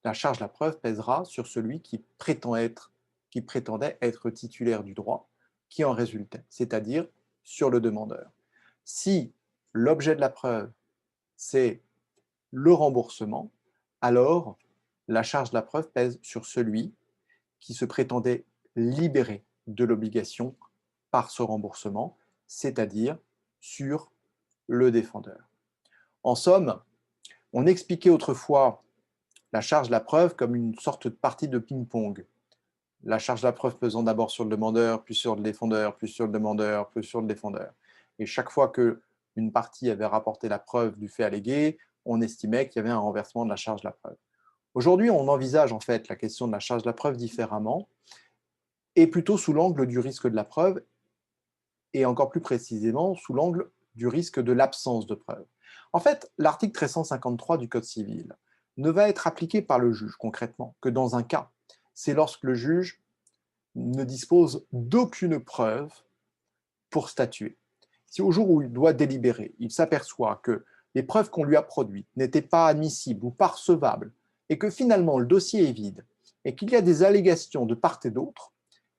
la charge de la preuve pèsera sur celui qui prétendait être titulaire du droit, qui en résultait, c'est-à-dire sur le demandeur. Si l'objet de la preuve, c'est le remboursement, alors la charge de la preuve pèse sur celui qui se prétendait libéré de l'obligation par ce remboursement, c'est-à-dire sur le défendeur. En somme, on expliquait autrefois la charge de la preuve comme une sorte de partie de ping-pong. La charge de la preuve pesant d'abord sur le demandeur, puis sur le défendeur, puis sur le demandeur, puis sur le défendeur. Et chaque fois qu'une partie avait rapporté la preuve du fait allégué, on estimait qu'il y avait un renversement de la charge de la preuve. Aujourd'hui, on envisage en fait la question de la charge de la preuve différemment, et plutôt sous l'angle du risque de la preuve, et encore plus précisément sous l'angle du risque de l'absence de preuve. En fait, l'article 1353 du Code civil ne va être appliqué par le juge concrètement que dans un cas, c'est lorsque le juge ne dispose d'aucune preuve pour statuer. Si au jour où il doit délibérer, il s'aperçoit que les preuves qu'on lui a produites n'étaient pas admissibles ou pas recevables, et que finalement le dossier est vide, et qu'il y a des allégations de part et d'autre,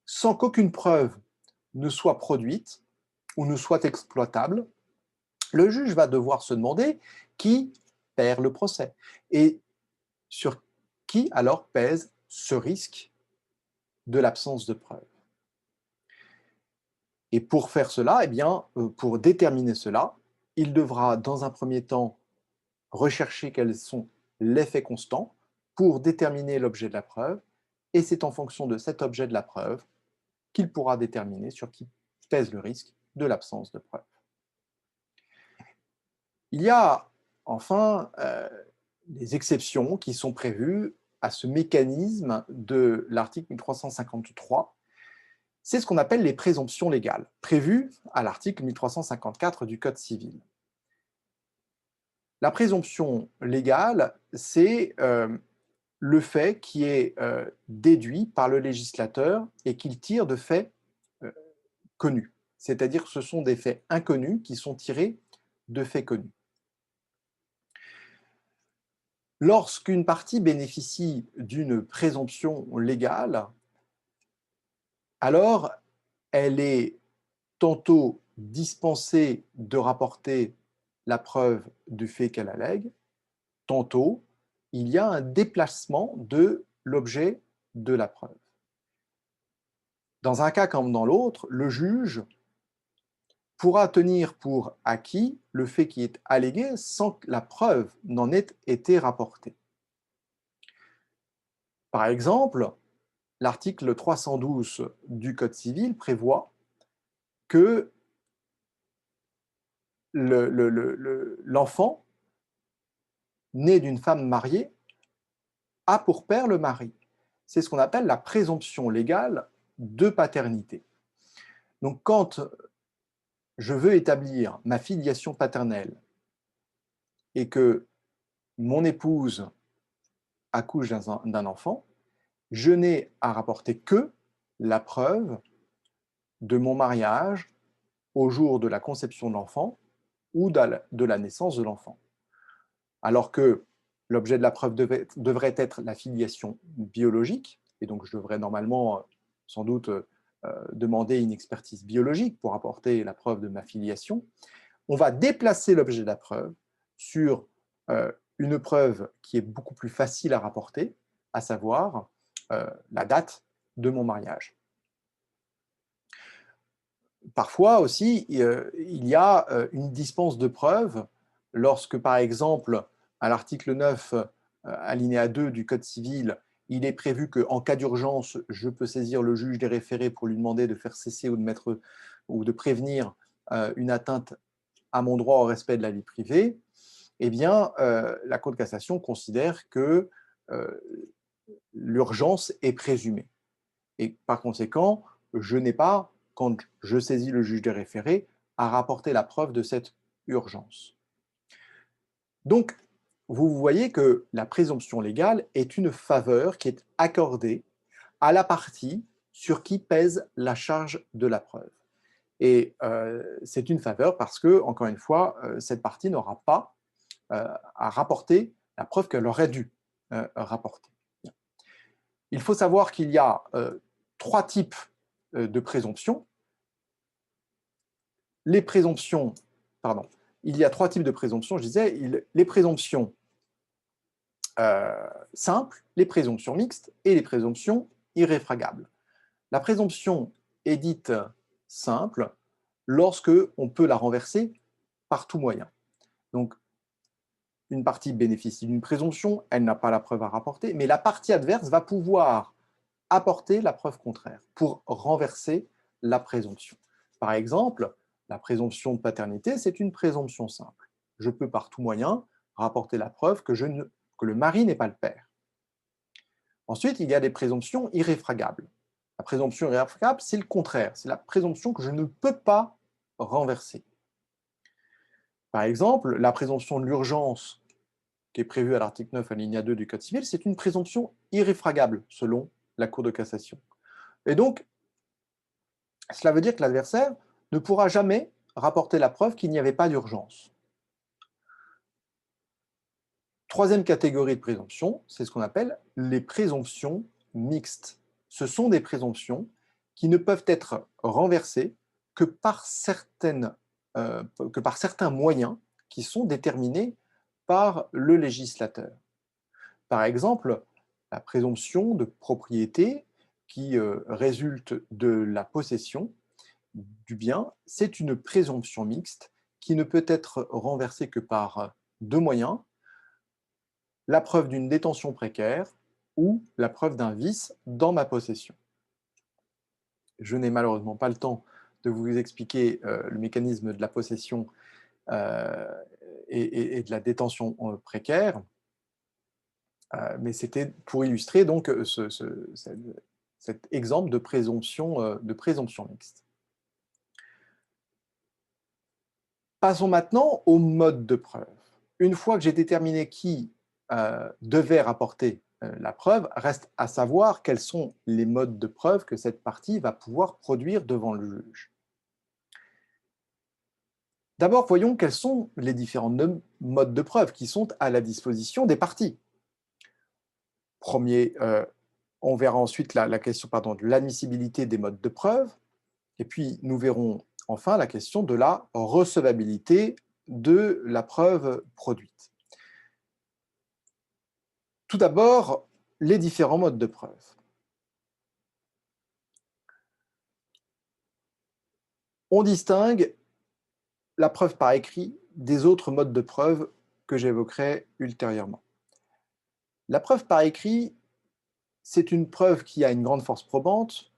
sans qu'aucune preuve ne soit produite ou ne soit exploitable, le juge va devoir se demander qui perd le procès et sur qui alors pèse ce risque de l'absence de preuve. Et pour faire cela, eh bien, pour déterminer cela, il devra dans un premier temps rechercher quels sont les faits constants pour déterminer l'objet de la preuve, et c'est en fonction de cet objet de la preuve qu'il pourra déterminer sur qui pèse le risque de l'absence de preuve. Il y a enfin des exceptions qui sont prévues à ce mécanisme de l'article 1353. C'est ce qu'on appelle les présomptions légales, prévues à l'article 1354 du Code civil. La présomption légale, c'est le fait qui est déduit par le législateur et qu'il tire de faits connus. C'est-à-dire que ce sont des faits inconnus qui sont tirés de faits connus. Lorsqu'une partie bénéficie d'une présomption légale, alors elle est tantôt dispensée de rapporter la preuve du fait qu'elle allègue, tantôt, il y a un déplacement de l'objet de la preuve. Dans un cas comme dans l'autre, le juge pourra tenir pour acquis le fait qui est allégué sans que la preuve n'en ait été rapportée. Par exemple, l'article 312 du Code civil prévoit que l'enfant né d'une femme mariée a pour père le mari. C'est ce qu'on appelle la présomption légale de paternité. Donc, quand je veux établir ma filiation paternelle et que mon épouse accouche d'un enfant, je n'ai à rapporter que la preuve de mon mariage au jour de la conception de l'enfant ou de la naissance de l'enfant. Alors que l'objet de la preuve devrait être la filiation biologique, et donc je devrais normalement sans doute demander une expertise biologique pour apporter la preuve de ma filiation. On va déplacer l'objet de la preuve sur une preuve qui est beaucoup plus facile à rapporter, à savoir la date de mon mariage. Parfois aussi, il y a une dispense de preuve lorsque, par exemple, à l'article 9, alinéa 2 du Code civil, il est prévu qu'en cas d'urgence, je peux saisir le juge des référés pour lui demander de faire cesser ou de prévenir une atteinte à mon droit au respect de la vie privée. Eh bien, la Cour de cassation considère que l'urgence est présumée. Et par conséquent, je n'ai pas, quand je saisis le juge des référés, à rapporter la preuve de cette urgence. Donc, vous voyez que la présomption légale est une faveur qui est accordée à la partie sur qui pèse la charge de la preuve. Et c'est une faveur parce que, encore une fois, cette partie n'aura pas à rapporter la preuve qu'elle aurait dû rapporter. Il faut savoir qu'il y a trois types de présomptions. Les présomptions, pardon, il y a trois types de présomptions, je disais, les présomptions simples, les présomptions mixtes et les présomptions irréfragables. La présomption est dite simple lorsque on peut la renverser par tout moyen. Donc, une partie bénéficie d'une présomption, elle n'a pas la preuve à rapporter, mais la partie adverse va pouvoir apporter la preuve contraire pour renverser la présomption. Par exemple, la présomption de paternité, c'est une présomption simple. Je peux par tout moyen rapporter la preuve que le mari n'est pas le père. Ensuite, il y a des présomptions irréfragables. La présomption irréfragable, c'est le contraire. C'est la présomption que je ne peux pas renverser. Par exemple, la présomption de l'urgence qui est prévue à l'article 9 alinéa 2 du Code civil, c'est une présomption irréfragable selon la Cour de cassation. Et donc, cela veut dire que l'adversaire ne pourra jamais rapporter la preuve qu'il n'y avait pas d'urgence. Troisième catégorie de présomption, c'est ce qu'on appelle les présomptions mixtes. Ce sont des présomptions qui ne peuvent être renversées que par certains moyens qui sont déterminés par le législateur. Par exemple, la présomption de propriété qui résulte de la possession du bien, c'est une présomption mixte qui ne peut être renversée que par deux moyens, la preuve d'une détention précaire ou la preuve d'un vice dans ma possession. Je n'ai malheureusement pas le temps de vous expliquer le mécanisme de la possession et de la détention précaire, mais c'était pour illustrer donc cet exemple de présomption mixte. Passons maintenant au mode de preuve. Une fois que j'ai déterminé qui devait rapporter la preuve, reste à savoir quels sont les modes de preuve que cette partie va pouvoir produire devant le juge. D'abord, voyons quels sont les différents modes de preuve qui sont à la disposition des parties. Premier, on verra ensuite la question de l'admissibilité des modes de preuve, et puis nous verrons enfin la question de la recevabilité de la preuve produite. Tout d'abord, les différents modes de preuve. On distingue la preuve par écrit des autres modes de preuve que j'évoquerai ultérieurement. La preuve par écrit, c'est une preuve qui a une grande force probante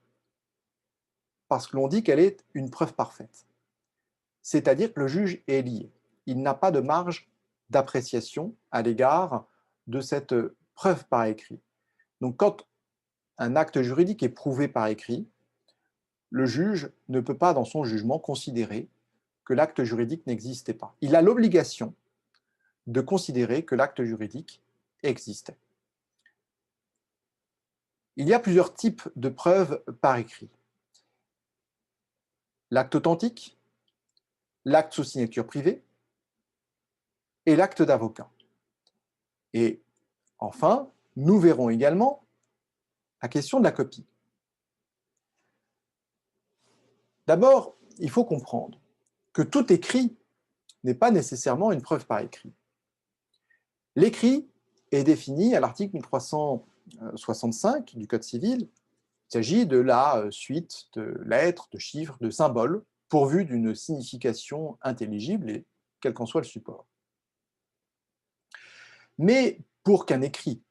parce que l'on dit qu'elle est une preuve parfaite. C'est-à-dire que le juge est lié. Il n'a pas de marge d'appréciation à l'égard de cette preuve par écrit. Donc quand un acte juridique est prouvé par écrit, le juge ne peut pas, dans son jugement, considérer que l'acte juridique n'existait pas. Il a l'obligation de considérer que l'acte juridique existait. Il y a plusieurs types de preuves par écrit. L'acte authentique, l'acte sous signature privée et l'acte d'avocat. Et enfin, nous verrons également la question de la copie. D'abord, il faut comprendre que tout écrit n'est pas nécessairement une preuve par écrit. L'écrit est défini à l'article 1365 du Code civil. Il s'agit de la suite de lettres, de chiffres, de symboles, pourvus d'une signification intelligible, et quel qu'en soit le support. Mais pour qu'un écrit,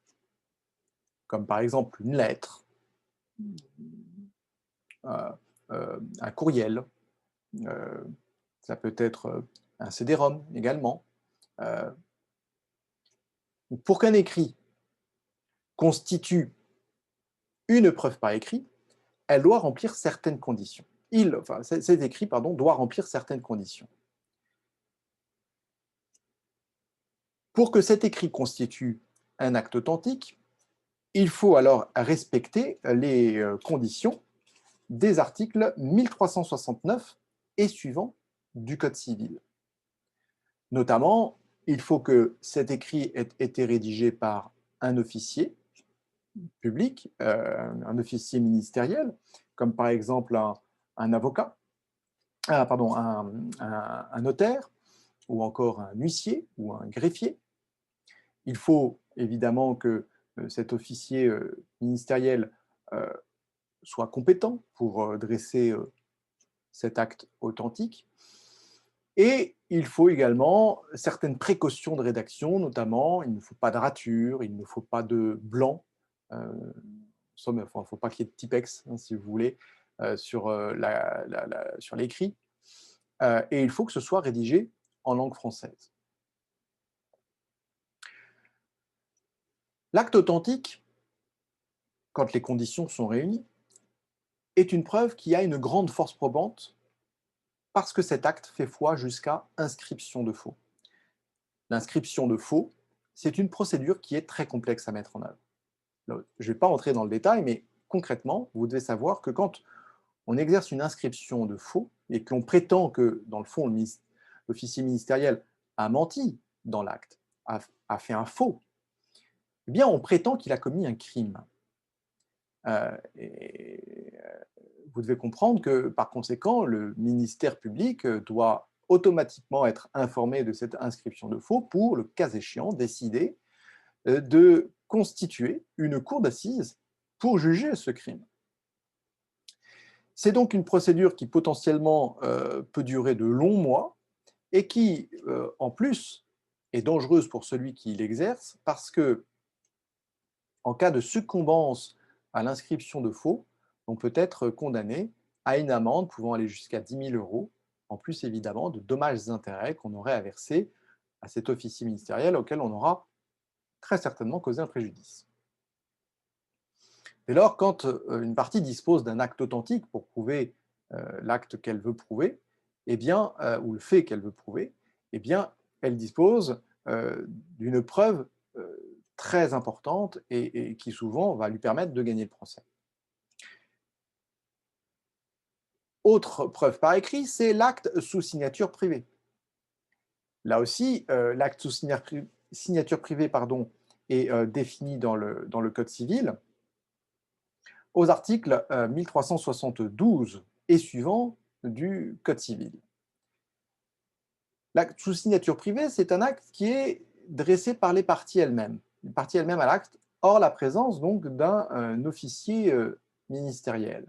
comme par exemple une lettre, un courriel, ça peut être un CD-ROM également, pour qu'un écrit constitue une preuve par écrit, elle doit remplir certaines conditions. Cet écrit doit remplir certaines conditions. Pour que cet écrit constitue un acte authentique, il faut alors respecter les conditions des articles 1369 et suivants du Code civil. Notamment, il faut que cet écrit ait été rédigé par un officier public, un officier ministériel, comme par exemple un avocat, un notaire, ou encore un huissier ou un greffier. Il faut évidemment que cet officier ministériel soit compétent pour dresser cet acte authentique. Et il faut également certaines précautions de rédaction, notamment il ne faut pas de rature, il ne faut pas de blanc, il ne faut pas qu'il y ait de typex, si vous voulez, sur l'écrit. Et il faut que ce soit rédigé en langue française. L'acte authentique, quand les conditions sont réunies, est une preuve qui a une grande force probante parce que cet acte fait foi jusqu'à inscription de faux. L'inscription de faux, c'est une procédure qui est très complexe à mettre en œuvre. Je ne vais pas entrer dans le détail, mais concrètement, vous devez savoir que quand on exerce une inscription de faux et qu'on prétend que, dans le fond, l'officier ministériel a menti dans l'acte, a fait un faux, eh bien, on prétend qu'il a commis un crime. Vous devez comprendre que, par conséquent, le ministère public doit automatiquement être informé de cette inscription de faux pour, le cas échéant, décider de constituer une cour d'assises pour juger ce crime. C'est donc une procédure qui potentiellement peut durer de longs mois et qui, en plus, est dangereuse pour celui qui l'exerce parce que, en cas de succombance à l'inscription de faux, on peut être condamné à une amende pouvant aller jusqu'à 10 000 €, en plus évidemment de dommages et intérêts qu'on aurait à verser à cet officier ministériel auquel on aura très certainement causé un préjudice. Dès lors, quand une partie dispose d'un acte authentique pour prouver l'acte qu'elle veut prouver, eh bien, ou le fait qu'elle veut prouver, eh bien, elle dispose d'une preuve très importante et qui souvent va lui permettre de gagner le procès. Autre preuve par écrit, c'est l'acte sous signature privée. Là aussi, l'acte sous signature privée est défini dans le Code civil aux articles 1372 et suivants du Code civil. L'acte sous signature privée, c'est un acte qui est dressé par les parties elles-mêmes, à l'acte, hors la présence donc d'un officier ministériel.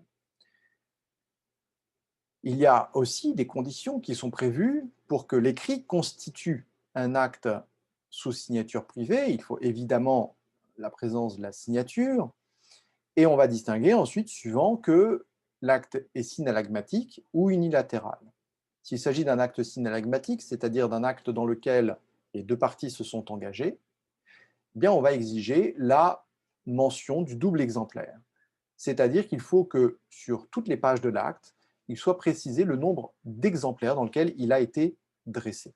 Il y a aussi des conditions qui sont prévues pour que l'écrit constitue un acte sous signature privée. Il faut évidemment la présence de la signature, et on va distinguer ensuite suivant que l'acte est synallagmatique ou unilatéral. S'il s'agit d'un acte synallagmatique, c'est-à-dire d'un acte dans lequel les deux parties se sont engagées, eh bien on va exiger la mention du double exemplaire. C'est-à-dire qu'il faut que sur toutes les pages de l'acte, il soit précisé le nombre d'exemplaires dans lequel il a été dressé.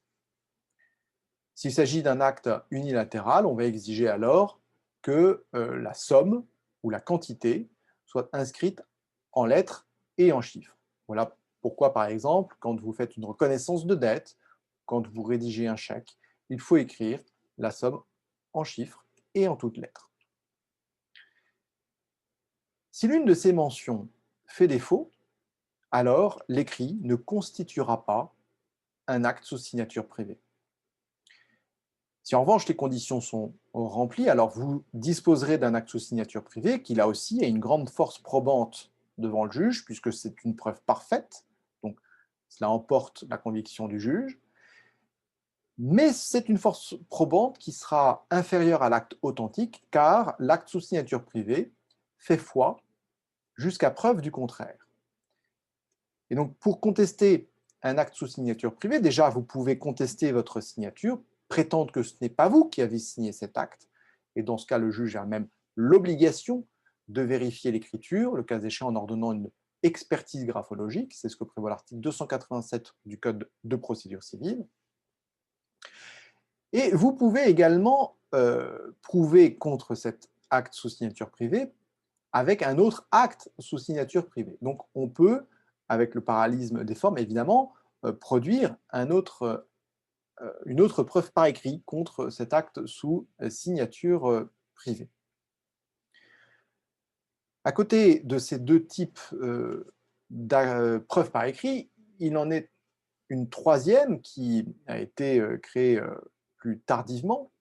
S'il s'agit d'un acte unilatéral, on va exiger alors que la somme ou la quantité soit inscrite en lettres et en chiffres. Voilà pourquoi, par exemple, quand vous faites une reconnaissance de dette, quand vous rédigez un chèque, il faut écrire la somme en chiffres et en toutes lettres. Si l'une de ces mentions fait défaut, alors l'écrit ne constituera pas un acte sous signature privée. Si en revanche les conditions sont remplies, alors vous disposerez d'un acte sous signature privée qui là aussi a une grande force probante devant le juge, puisque c'est une preuve parfaite, donc cela emporte la conviction du juge, mais c'est une force probante qui sera inférieure à l'acte authentique, car l'acte sous signature privée fait foi jusqu'à preuve du contraire. Et donc, pour contester un acte sous signature privée, déjà, vous pouvez contester votre signature, prétendre que ce n'est pas vous qui avez signé cet acte, et dans ce cas, le juge a même l'obligation de vérifier l'écriture, le cas échéant en ordonnant une expertise graphologique, c'est ce que prévoit l'article 287 du Code de procédure civile. Et vous pouvez également prouver contre cet acte sous signature privée avec un autre acte sous signature privée. Donc on peut, avec le parallélisme des formes évidemment, produire une autre preuve par écrit contre cet acte sous signature privée. À côté de ces deux types de preuves par écrit, il en est une troisième qui a été créée plus tardivement,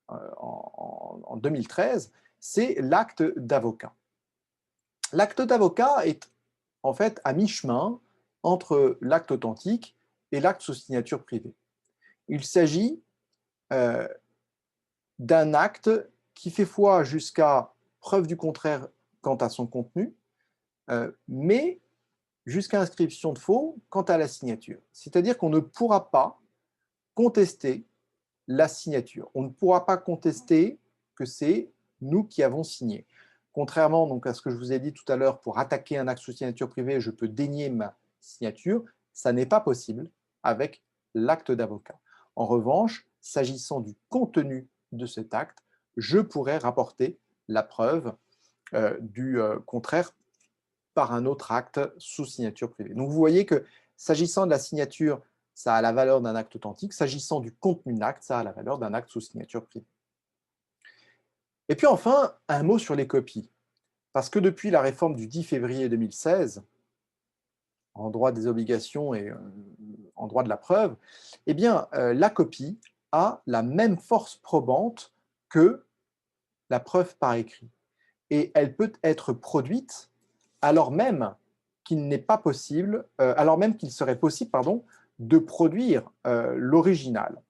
en 2013, c'est l'acte d'avocat. L'acte d'avocat est en fait à mi-chemin entre l'acte authentique et l'acte sous signature privée. Il s'agit d'un acte qui fait foi jusqu'à preuve du contraire quant à son contenu, mais jusqu'à inscription de faux quant à la signature. C'est-à-dire qu'on ne pourra pas contester la signature. On ne pourra pas contester que c'est nous qui avons signé. Contrairement donc à ce que je vous ai dit tout à l'heure, pour attaquer un acte sous signature privée, je peux dénier ma signature. Ça n'est pas possible avec l'acte d'avocat. En revanche, s'agissant du contenu de cet acte, je pourrais rapporter la preuve du contraire par un autre acte sous signature privée. Donc vous voyez que s'agissant de la signature, ça a la valeur d'un acte authentique. S'agissant du contenu de l'acte, ça a la valeur d'un acte sous signature privée. Et puis enfin, un mot sur les copies. Parce que depuis la réforme du 10 février 2016, en droit des obligations et en droit de la preuve, eh bien, la copie a la même force probante que la preuve par écrit. Et elle peut être produite alors même qu'il n'est pas possible, alors même qu'il serait possible, pardon, de produire l'original.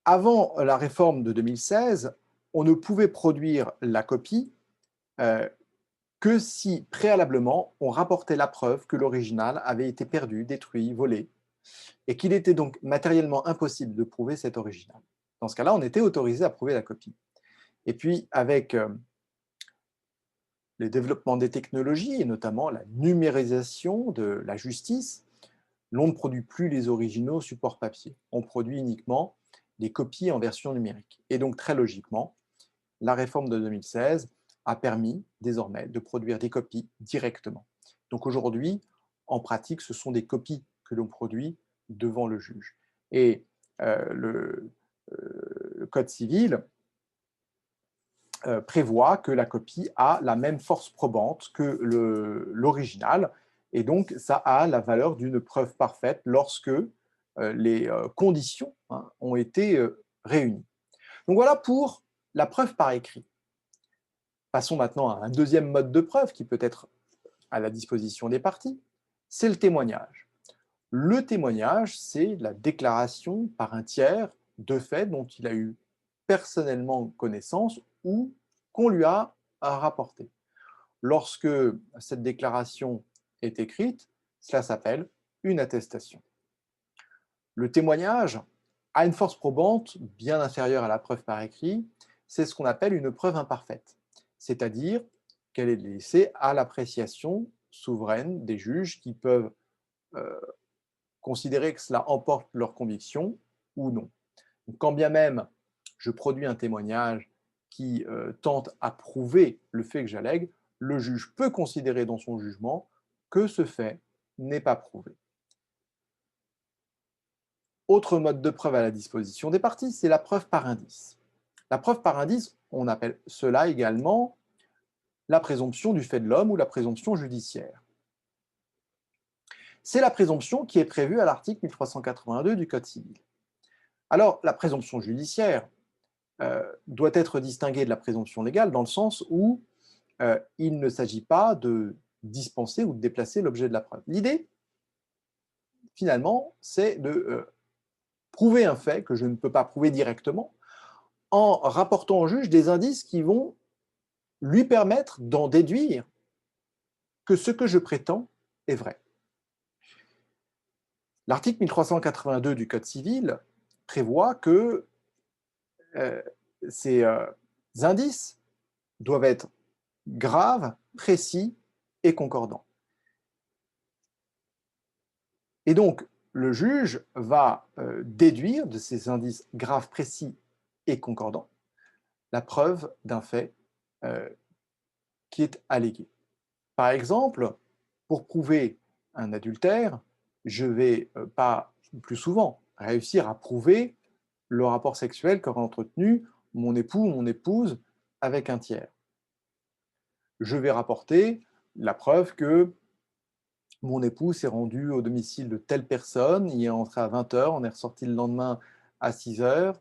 Avant la réforme de 2016, on ne pouvait produire la copie que si préalablement on rapportait la preuve que l'original avait été perdu, détruit, volé, et qu'il était donc matériellement impossible de prouver cet original. Dans ce cas-là, on était autorisé à prouver la copie. Et puis, avec les développements des technologies, et notamment la numérisation de la justice, l'on ne produit plus les originaux support papier. On produit uniquement des copies en version numérique. Et donc, très logiquement, la réforme de 2016 a permis désormais de produire des copies directement. Donc aujourd'hui, en pratique, ce sont des copies que l'on produit devant le juge. Et le Code civil prévoit que la copie a la même force probante que l'original, Et donc, ça a la valeur d'une preuve parfaite lorsque les conditions ont été réunies. Donc voilà pour la preuve par écrit. Passons maintenant à un deuxième mode de preuve qui peut être à la disposition des parties, c'est le témoignage. Le témoignage, c'est la déclaration par un tiers de faits dont il a eu personnellement connaissance ou qu'on lui a rapporté. Lorsque cette déclaration est écrite, cela s'appelle une attestation. Le témoignage a une force probante bien inférieure à la preuve par écrit, c'est ce qu'on appelle une preuve imparfaite, c'est-à-dire qu'elle est laissée à l'appréciation souveraine des juges qui peuvent euh, considérer que cela emporte leur conviction ou non. Donc, quand bien même je produis un témoignage qui tente à prouver le fait que j'allègue, le juge peut considérer dans son jugement que ce fait n'est pas prouvé. Autre mode de preuve à la disposition des parties, c'est la preuve par indice. La preuve par indice, on appelle cela également la présomption du fait de l'homme ou la présomption judiciaire. C'est la présomption qui est prévue à l'article 1382 du Code civil. Alors, la présomption judiciaire doit être distinguée de la présomption légale dans le sens où il ne s'agit pas de dispenser ou de déplacer l'objet de la preuve. L'idée, finalement, c'est de prouver un fait que je ne peux pas prouver directement en rapportant au juge des indices qui vont lui permettre d'en déduire que ce que je prétends est vrai. L'article 1382 du Code civil prévoit que ces indices doivent être graves, précis et concordants. Et donc, le juge va déduire de ces indices graves, précis et concordants la preuve d'un fait qui est allégué. Par exemple, pour prouver un adultère, je ne vais pas, plus souvent, réussir à prouver le rapport sexuel qu'aurait entretenu mon époux ou mon épouse avec un tiers. Je vais rapporter la preuve que mon époux s'est rendu au domicile de telle personne, il est entré à 20h, on est ressorti le lendemain à 6h,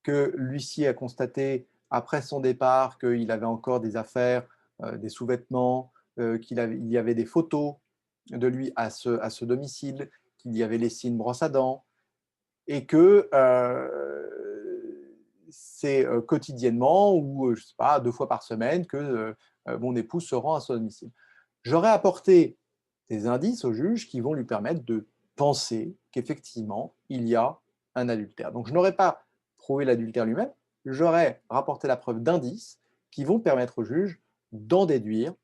que l'huissier a constaté après son départ qu'il avait encore des affaires, des sous-vêtements, qu'il y avait des photos de lui à ce domicile, qu'il y avait laissé une brosse à dents, et que c'est quotidiennement ou, je ne sais pas, 2 fois par semaine que mon époux se rend à son domicile. J'aurais apporté des indices au juge qui vont lui permettre de penser qu'effectivement, il y a un adultère. Donc, je n'aurais pas prouvé l'adultère lui-même, j'aurais rapporté la preuve d'indices qui vont permettre au juge d'en déduire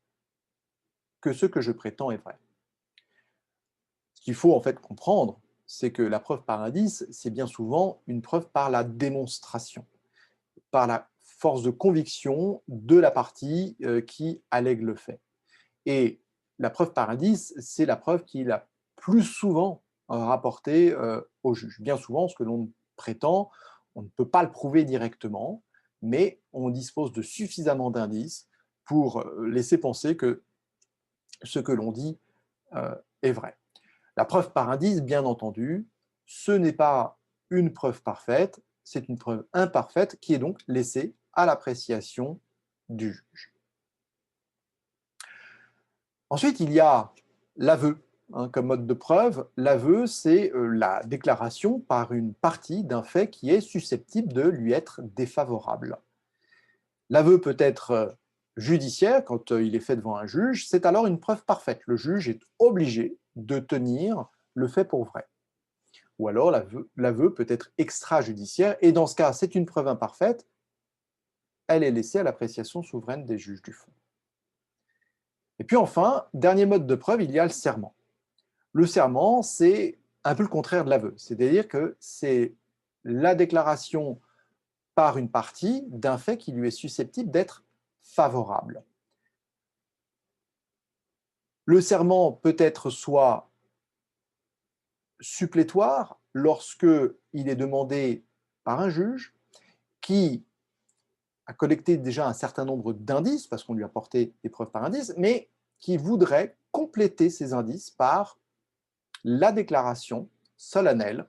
que ce que je prétends est vrai. Ce qu'il faut en fait comprendre, c'est que la preuve par indice, c'est bien souvent une preuve par la démonstration, par la force de conviction de la partie qui allègue le fait. Et la preuve par indice, c'est la preuve qui est la plus souvent rapportée au juge. Bien souvent, ce que l'on prétend, on ne peut pas le prouver directement, mais on dispose de suffisamment d'indices pour laisser penser que ce que l'on dit est vrai. La preuve par indice, bien entendu, ce n'est pas une preuve parfaite, c'est une preuve imparfaite qui est donc laissée à l'appréciation du juge. Ensuite, il y a l'aveu comme mode de preuve. L'aveu, c'est la déclaration par une partie d'un fait qui est susceptible de lui être défavorable. L'aveu peut être judiciaire quand il est fait devant un juge, c'est alors une preuve parfaite. Le juge est obligé de tenir le fait pour vrai. Ou alors l'aveu peut être extrajudiciaire, et dans ce cas, c'est une preuve imparfaite, elle est laissée à l'appréciation souveraine des juges du fond. Et puis enfin, dernier mode de preuve, il y a le serment. Le serment, c'est un peu le contraire de l'aveu, c'est-à-dire que c'est la déclaration par une partie d'un fait qui lui est susceptible d'être favorable. Le serment peut être soit supplétoire lorsque il est demandé par un juge qui a collecté déjà un certain nombre d'indices, parce qu'on lui a porté des preuves par indice, mais qui voudrait compléter ces indices par la déclaration solennelle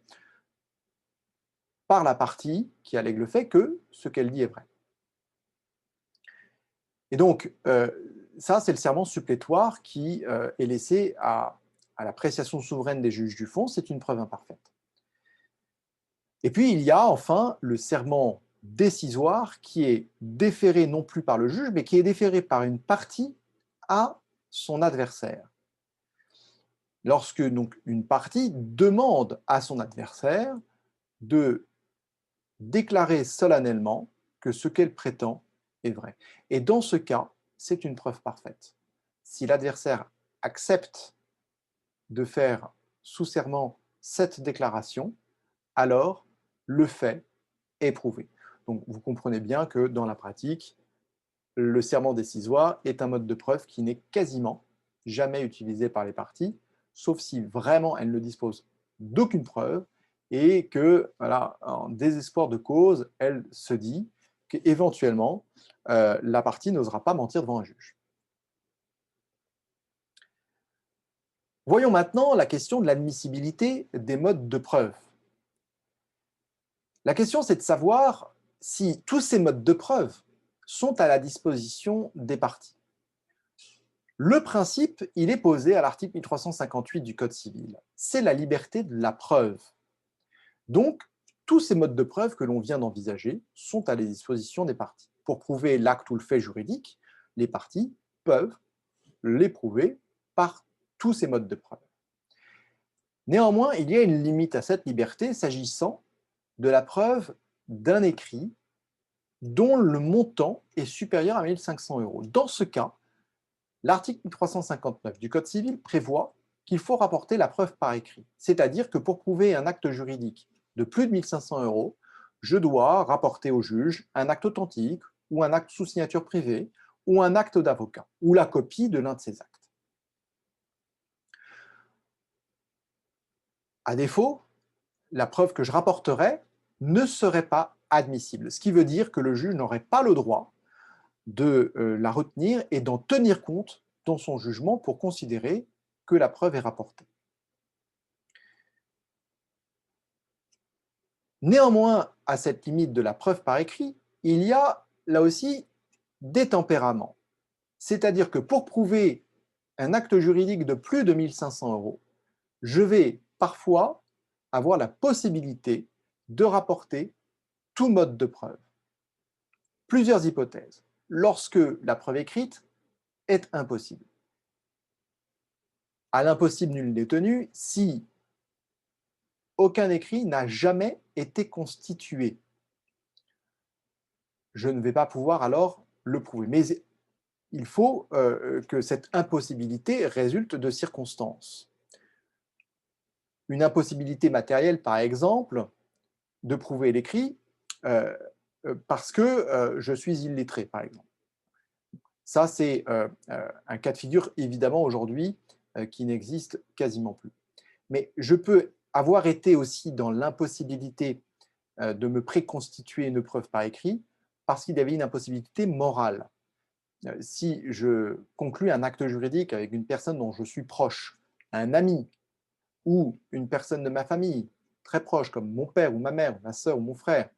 par la partie qui allègue le fait que ce qu'elle dit est vrai. Et donc, ça, c'est le serment supplétoire qui est laissé à l'appréciation souveraine des juges du fond, c'est une preuve imparfaite. Et puis, il y a enfin le serment décisoire qui est déféré non plus par le juge, mais qui est déféré par une partie à son adversaire. Lorsque donc une partie demande à son adversaire de déclarer solennellement que ce qu'elle prétend est vrai. Et dans ce cas, c'est une preuve parfaite. Si l'adversaire accepte de faire sous serment cette déclaration, alors le fait est prouvé. Donc vous comprenez bien que dans la pratique, le serment décisoire est un mode de preuve qui n'est quasiment jamais utilisé par les parties, sauf si vraiment elles ne disposent d'aucune preuve et que, voilà, en désespoir de cause, elle se dit qu'éventuellement, la partie n'osera pas mentir devant un juge. Voyons maintenant la question de l'admissibilité des modes de preuve. La question, c'est de savoir si tous ces modes de preuve sont à la disposition des parties. Le principe, il est posé à l'article 1358 du Code civil. C'est la liberté de la preuve. Donc, tous ces modes de preuve que l'on vient d'envisager sont à la disposition des parties. Pour prouver l'acte ou le fait juridique, les parties peuvent les prouver par tous ces modes de preuve. Néanmoins, il y a une limite à cette liberté s'agissant de la preuve d'un écrit dont le montant est supérieur à 1 500 €. Dans ce cas, l'article 1359 du Code civil prévoit qu'il faut rapporter la preuve par écrit. C'est-à-dire que pour prouver un acte juridique de plus de 1 500 €, je dois rapporter au juge un acte authentique ou un acte sous signature privée ou un acte d'avocat ou la copie de l'un de ces actes. À défaut, la preuve que je rapporterai ne serait pas admissible, ce qui veut dire que le juge n'aurait pas le droit de la retenir et d'en tenir compte dans son jugement pour considérer que la preuve est rapportée. Néanmoins, à cette limite de la preuve par écrit, il y a là aussi des tempéraments. C'est-à-dire que pour prouver un acte juridique de plus de 1 500 €, je vais parfois avoir la possibilité de rapporter tout mode de preuve. Plusieurs hypothèses. Lorsque la preuve écrite est impossible. À l'impossible, nul n'est tenu si aucun écrit n'a jamais été constitué. Je ne vais pas pouvoir alors le prouver. Mais il faut que cette impossibilité résulte de circonstances. Une impossibilité matérielle, par exemple, de prouver l'écrit parce que je suis illettré, par exemple. Ça, c'est un cas de figure, évidemment, aujourd'hui, qui n'existe quasiment plus. Mais je peux avoir été aussi dans l'impossibilité de me préconstituer une preuve par écrit parce qu'il y avait une impossibilité morale. Si je conclus un acte juridique avec une personne dont je suis proche, un ami ou une personne de ma famille très proche, comme mon père ou ma mère, ma sœur ou mon frère,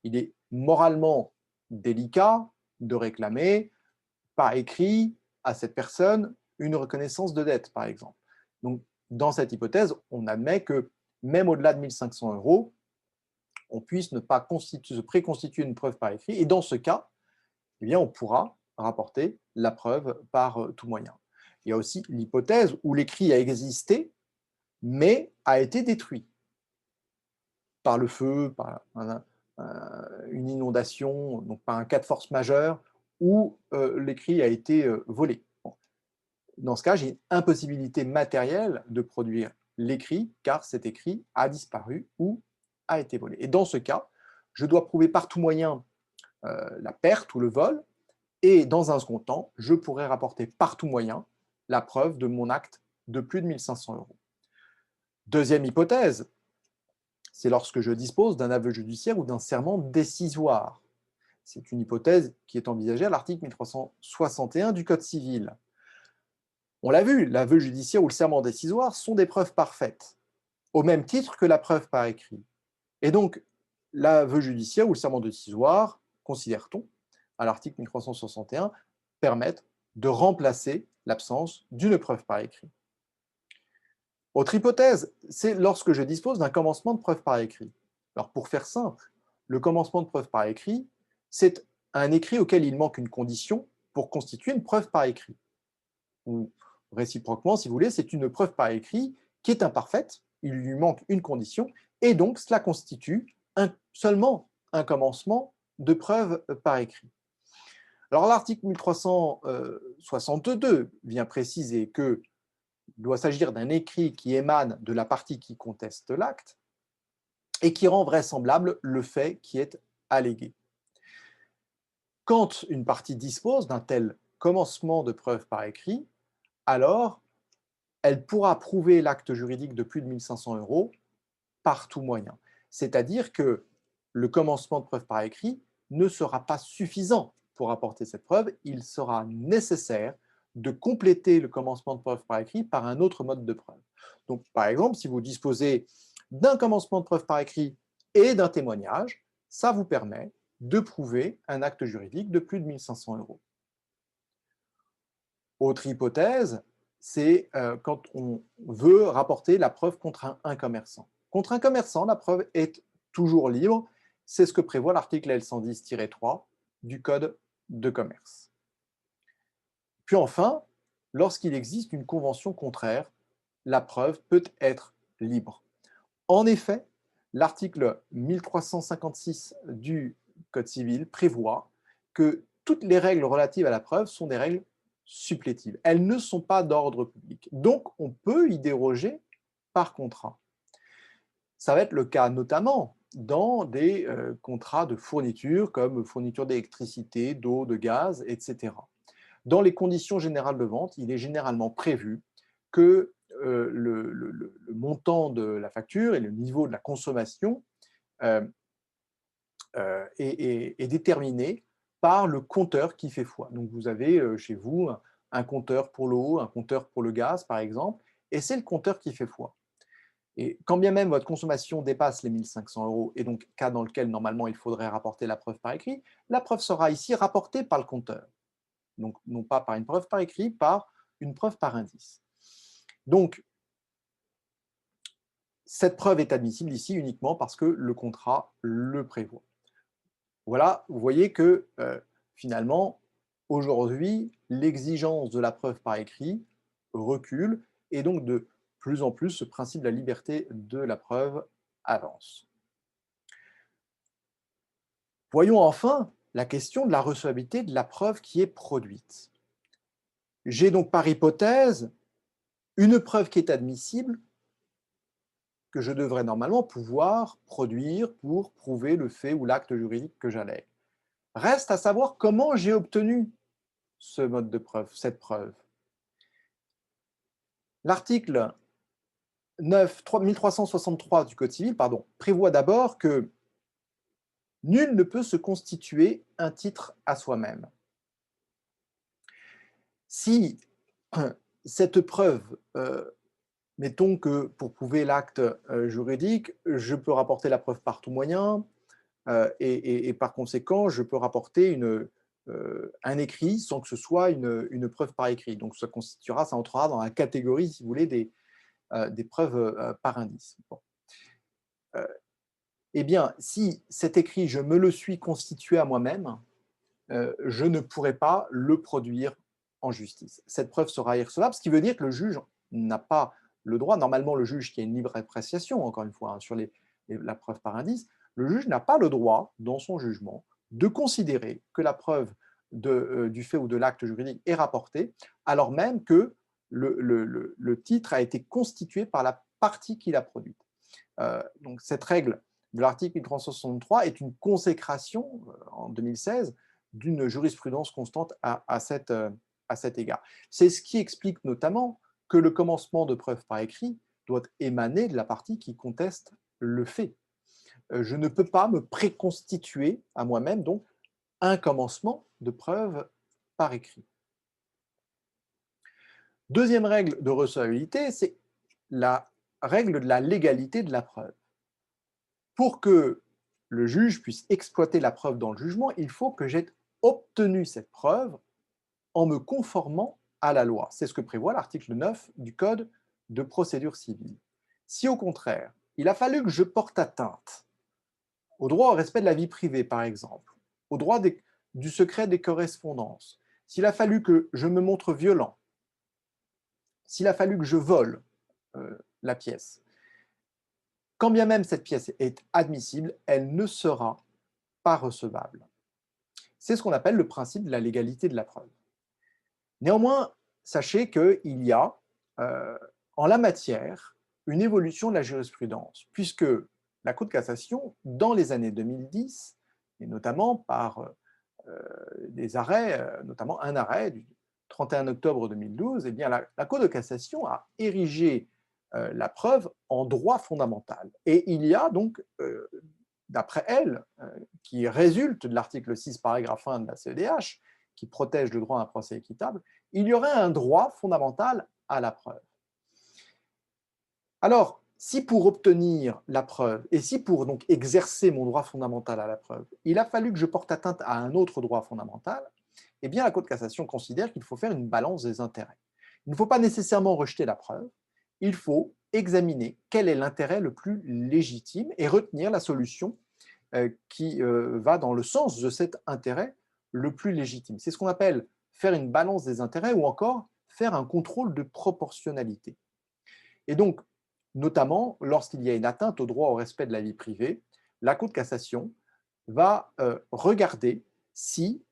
il est moralement délicat de réclamer par écrit à cette personne une reconnaissance de dette, par exemple. Donc, dans cette hypothèse, on admet que même au-delà de 1 500 €, on puisse ne pas se préconstituer une preuve par écrit. Et dans ce cas, eh bien, on pourra rapporter la preuve par tout moyen. Il y a aussi l'hypothèse où l'écrit a existé, mais a été détruit par le feu, par une inondation, donc par un cas de force majeure, où l'écrit a été volé. Bon. Dans ce cas, j'ai une impossibilité matérielle de produire l'écrit, car cet écrit a disparu ou a été volé. Et dans ce cas, je dois prouver par tout moyen la perte ou le vol, et dans un second temps, je pourrais rapporter par tout moyen la preuve de mon acte de plus de 1 500 €. Deuxième hypothèse, c'est lorsque je dispose d'un aveu judiciaire ou d'un serment décisoire. C'est une hypothèse qui est envisagée à l'article 1361 du Code civil. On l'a vu, l'aveu judiciaire ou le serment décisoire sont des preuves parfaites, au même titre que la preuve par écrit. Et donc, l'aveu judiciaire ou le serment décisoire, considère-t-on, à l'article 1361, permettent de remplacer l'absence d'une preuve par écrit. Autre hypothèse, c'est lorsque je dispose d'un commencement de preuve par écrit. Alors, pour faire simple, le commencement de preuve par écrit, c'est un écrit auquel il manque une condition pour constituer une preuve par écrit. Ou réciproquement, si vous voulez, c'est une preuve par écrit qui est imparfaite, il lui manque une condition, et donc cela constitue seulement un commencement de preuve par écrit. Alors l'article 1362 vient préciser qu'il doit s'agir d'un écrit qui émane de la partie qui conteste l'acte et qui rend vraisemblable le fait qui est allégué. Quand une partie dispose d'un tel commencement de preuve par écrit, alors elle pourra prouver l'acte juridique de plus de 1 500 € par tout moyen. C'est-à-dire que le commencement de preuve par écrit ne sera pas suffisant pour apporter cette preuve, il sera nécessaire de compléter le commencement de preuve par écrit par un autre mode de preuve. Donc, par exemple, si vous disposez d'un commencement de preuve par écrit et d'un témoignage, ça vous permet de prouver un acte juridique de plus de 1 500 €. Autre hypothèse, c'est quand on veut rapporter la preuve contre un commerçant. Contre un commerçant, la preuve est toujours libre. C'est ce que prévoit l'article L110-3 du Code de commerce. Puis enfin, lorsqu'il existe une convention contraire, la preuve peut être libre. En effet, l'article 1356 du Code civil prévoit que toutes les règles relatives à la preuve sont des règles supplétives. Elles ne sont pas d'ordre public. Donc, on peut y déroger par contrat. Ça va être le cas notamment dans des contrats de fourniture, comme fourniture d'électricité, d'eau, de gaz, etc. Dans les conditions générales de vente, il est généralement prévu que le montant de la facture et le niveau de la consommation est déterminé par le compteur qui fait foi. Donc vous avez chez vous un compteur pour l'eau, un compteur pour le gaz, par exemple, et c'est le compteur qui fait foi. Et quand bien même votre consommation dépasse les 1 500 €, et donc cas dans lequel normalement il faudrait rapporter la preuve par écrit, la preuve sera ici rapportée par le compteur. Donc non pas par une preuve par écrit, par une preuve par indice. Donc, cette preuve est admissible ici uniquement parce que le contrat le prévoit. Voilà, vous voyez que finalement, aujourd'hui, l'exigence de la preuve par écrit recule et donc de plus en plus, ce principe de la liberté de la preuve avance. Voyons enfin la question de la recevabilité de la preuve qui est produite. J'ai donc par hypothèse une preuve qui est admissible que je devrais normalement pouvoir produire pour prouver le fait ou l'acte juridique que j'allègue. Reste à savoir comment j'ai obtenu ce mode de preuve, cette preuve. L'article 1363 du Code civil prévoit d'abord que nul ne peut se constituer un titre à soi-même. Si cette preuve, mettons que pour prouver l'acte juridique, je peux rapporter la preuve par tout moyen, et par conséquent, je peux rapporter un écrit sans que ce soit une preuve par écrit. Donc ça entrera dans la catégorie, si vous voulez, des preuves par indice. Bon. Eh bien, si cet écrit, je me le suis constitué à moi-même, je ne pourrai pas le produire en justice. Cette preuve sera irrecevable, ce qui veut dire que le juge n'a pas le droit, normalement le juge qui a une libre appréciation, encore une fois, hein, sur la preuve par indice, le juge n'a pas le droit, dans son jugement, de considérer que la preuve du fait ou de l'acte juridique est rapportée, alors même que le titre a été constitué par la partie qui l'a produite. Donc cette règle de l'article 1363 est une consécration, en 2016, d'une jurisprudence constante à cet égard. C'est ce qui explique notamment que le commencement de preuve par écrit doit émaner de la partie qui conteste le fait. Je ne peux pas me préconstituer à moi-même donc un commencement de preuve par écrit. Deuxième règle de recevabilité, c'est la règle de la légalité de la preuve. Pour que le juge puisse exploiter la preuve dans le jugement, il faut que j'aie obtenu cette preuve en me conformant à la loi. C'est ce que prévoit l'article 9 du Code de procédure civile. Si au contraire, il a fallu que je porte atteinte au droit au respect de la vie privée, par exemple, au droit du secret des correspondances, s'il a fallu que je me montre violent, s'il a fallu que je vole la pièce, quand bien même cette pièce est admissible, elle ne sera pas recevable. C'est ce qu'on appelle le principe de la légalité de la preuve. Néanmoins, sachez qu'il y a, en la matière, une évolution de la jurisprudence, puisque la Cour de cassation, dans les années 2010, et notamment par des arrêts, notamment un arrêt du 31 octobre 2012, eh bien, la Cour de cassation a érigé la preuve en droit fondamental. Et il y a donc, d'après elle, qui résulte de l'article 6, paragraphe 1 de la CEDH, qui protège le droit à un procès équitable, il y aurait un droit fondamental à la preuve. Alors, si pour obtenir la preuve, et si pour donc exercer mon droit fondamental à la preuve, il a fallu que je porte atteinte à un autre droit fondamental, eh bien la Cour de cassation considère qu'il faut faire une balance des intérêts. Il ne faut pas nécessairement rejeter la preuve, il faut examiner quel est l'intérêt le plus légitime et retenir la solution qui va dans le sens de cet intérêt le plus légitime. C'est ce qu'on appelle faire une balance des intérêts ou encore faire un contrôle de proportionnalité. Et donc, notamment lorsqu'il y a une atteinte au droit au respect de la vie privée, la Cour de cassation va regarder si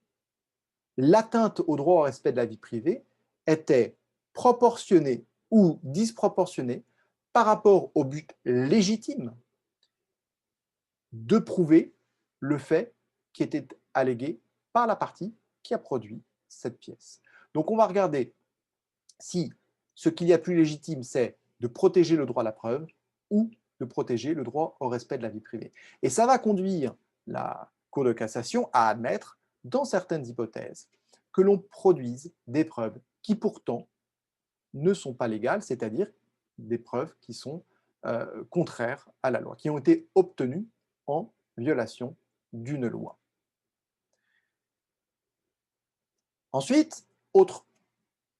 l'atteinte au droit au respect de la vie privée était proportionnée ou disproportionnée par rapport au but légitime de prouver le fait qui était allégué par la partie qui a produit cette pièce. Donc on va regarder si ce qu'il y a de plus légitime, c'est de protéger le droit à la preuve ou de protéger le droit au respect de la vie privée. Et ça va conduire la Cour de cassation à admettre, dans certaines hypothèses, que l'on produise des preuves qui pourtant ne sont pas légales, c'est-à-dire des preuves qui sont contraires à la loi, qui ont été obtenues en violation d'une loi. Ensuite, autre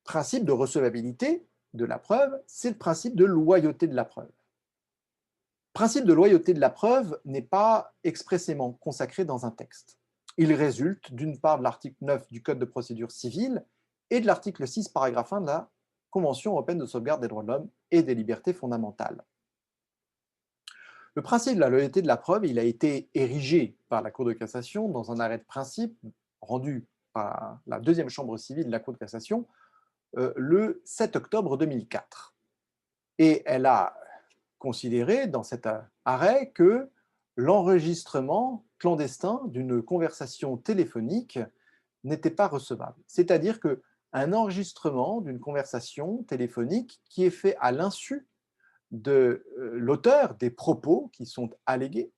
principe de recevabilité de la preuve, c'est le principe de loyauté de la preuve. Le principe de loyauté de la preuve n'est pas expressément consacré dans un texte. Il résulte d'une part de l'article 9 du Code de procédure civile et de l'article 6, paragraphe 1 de la Convention européenne de sauvegarde des droits de l'homme et des libertés fondamentales. Le principe de la loyauté de la preuve, il a été érigé par la Cour de cassation dans un arrêt de principe rendu par la deuxième chambre civile de la Cour de cassation le 7 octobre 2004. Et elle a considéré dans cet arrêt que l'enregistrement clandestin d'une conversation téléphonique n'était pas recevable. C'est-à-dire qu'un enregistrement d'une conversation téléphonique qui est fait à l'insu de l'auteur des propos qui sont allégués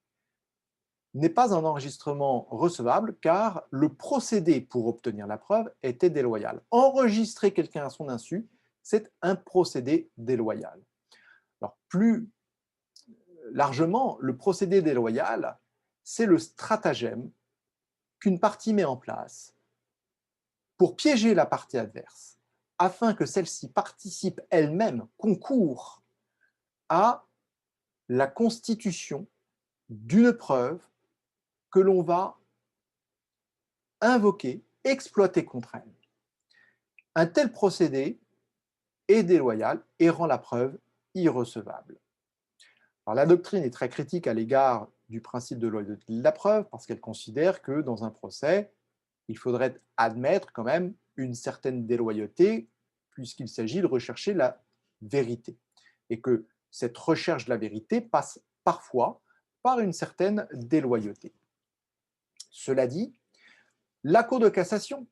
n'est pas un enregistrement recevable car le procédé pour obtenir la preuve était déloyal. Enregistrer quelqu'un à son insu, c'est un procédé déloyal. Alors, plus largement, le procédé déloyal, c'est le stratagème qu'une partie met en place pour piéger la partie adverse, afin que celle-ci participe elle-même, concourt à la constitution d'une preuve que l'on va invoquer, exploiter contre elle. Un tel procédé est déloyal et rend la preuve irrecevable. Alors, la doctrine est très critique à l'égard du principe de loyauté de la preuve parce qu'elle considère que dans un procès, il faudrait admettre quand même une certaine déloyauté puisqu'il s'agit de rechercher la vérité et que cette recherche de la vérité passe parfois par une certaine déloyauté. Cela dit, la Cour de cassation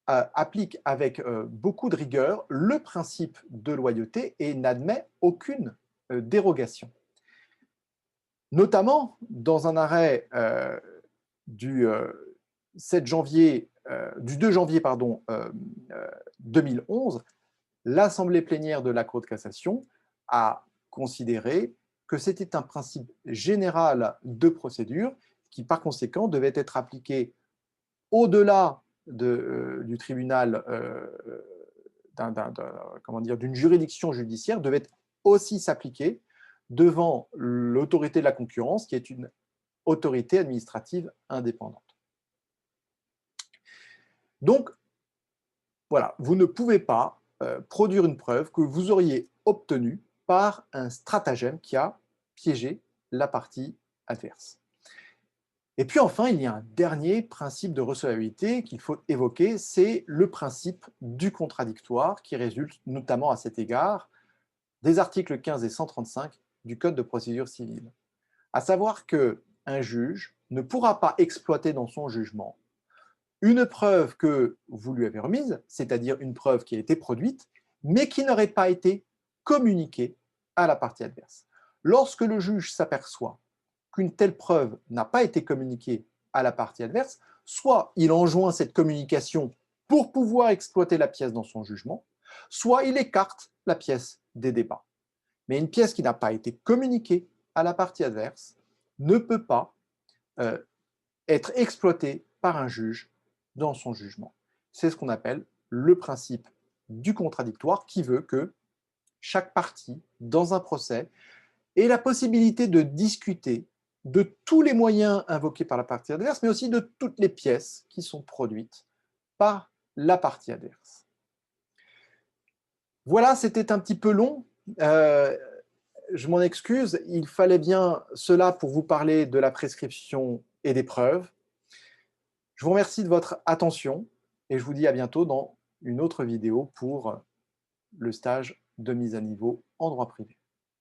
applique avec beaucoup de rigueur le principe de loyauté et n'admet aucune dérogation. Notamment dans un arrêt du 2 janvier 2011, l'Assemblée plénière de la Cour de cassation a considéré que c'était un principe général de procédure qui, par conséquent, devait être appliqué au-delà du tribunal, d'une juridiction judiciaire, devait aussi s'appliquer devant l'autorité de la concurrence, qui est une autorité administrative indépendante. Donc, voilà, vous ne pouvez pas produire une preuve que vous auriez obtenue par un stratagème qui a piégé la partie adverse. Et puis enfin, il y a un dernier principe de recevabilité qu'il faut évoquer, c'est le principe du contradictoire qui résulte notamment à cet égard des articles 15 et 135 du Code de procédure civile. À savoir qu'un juge ne pourra pas exploiter dans son jugement une preuve que vous lui avez remise, c'est-à-dire une preuve qui a été produite, mais qui n'aurait pas été communiquée à la partie adverse. Lorsque le juge s'aperçoit qu'une telle preuve n'a pas été communiquée à la partie adverse, soit il enjoint cette communication pour pouvoir exploiter la pièce dans son jugement, soit il écarte la pièce des débats. Mais une pièce qui n'a pas été communiquée à la partie adverse ne peut pas être exploitée par un juge dans son jugement. C'est ce qu'on appelle le principe du contradictoire qui veut que chaque partie, dans un procès, ait la possibilité de discuter de tous les moyens invoqués par la partie adverse, mais aussi de toutes les pièces qui sont produites par la partie adverse. Voilà, c'était un petit peu long. Je m'en excuse, il fallait bien cela pour vous parler de la prescription et des preuves. Je vous remercie de votre attention et je vous dis à bientôt dans une autre vidéo pour le stage de mise à niveau en droit privé.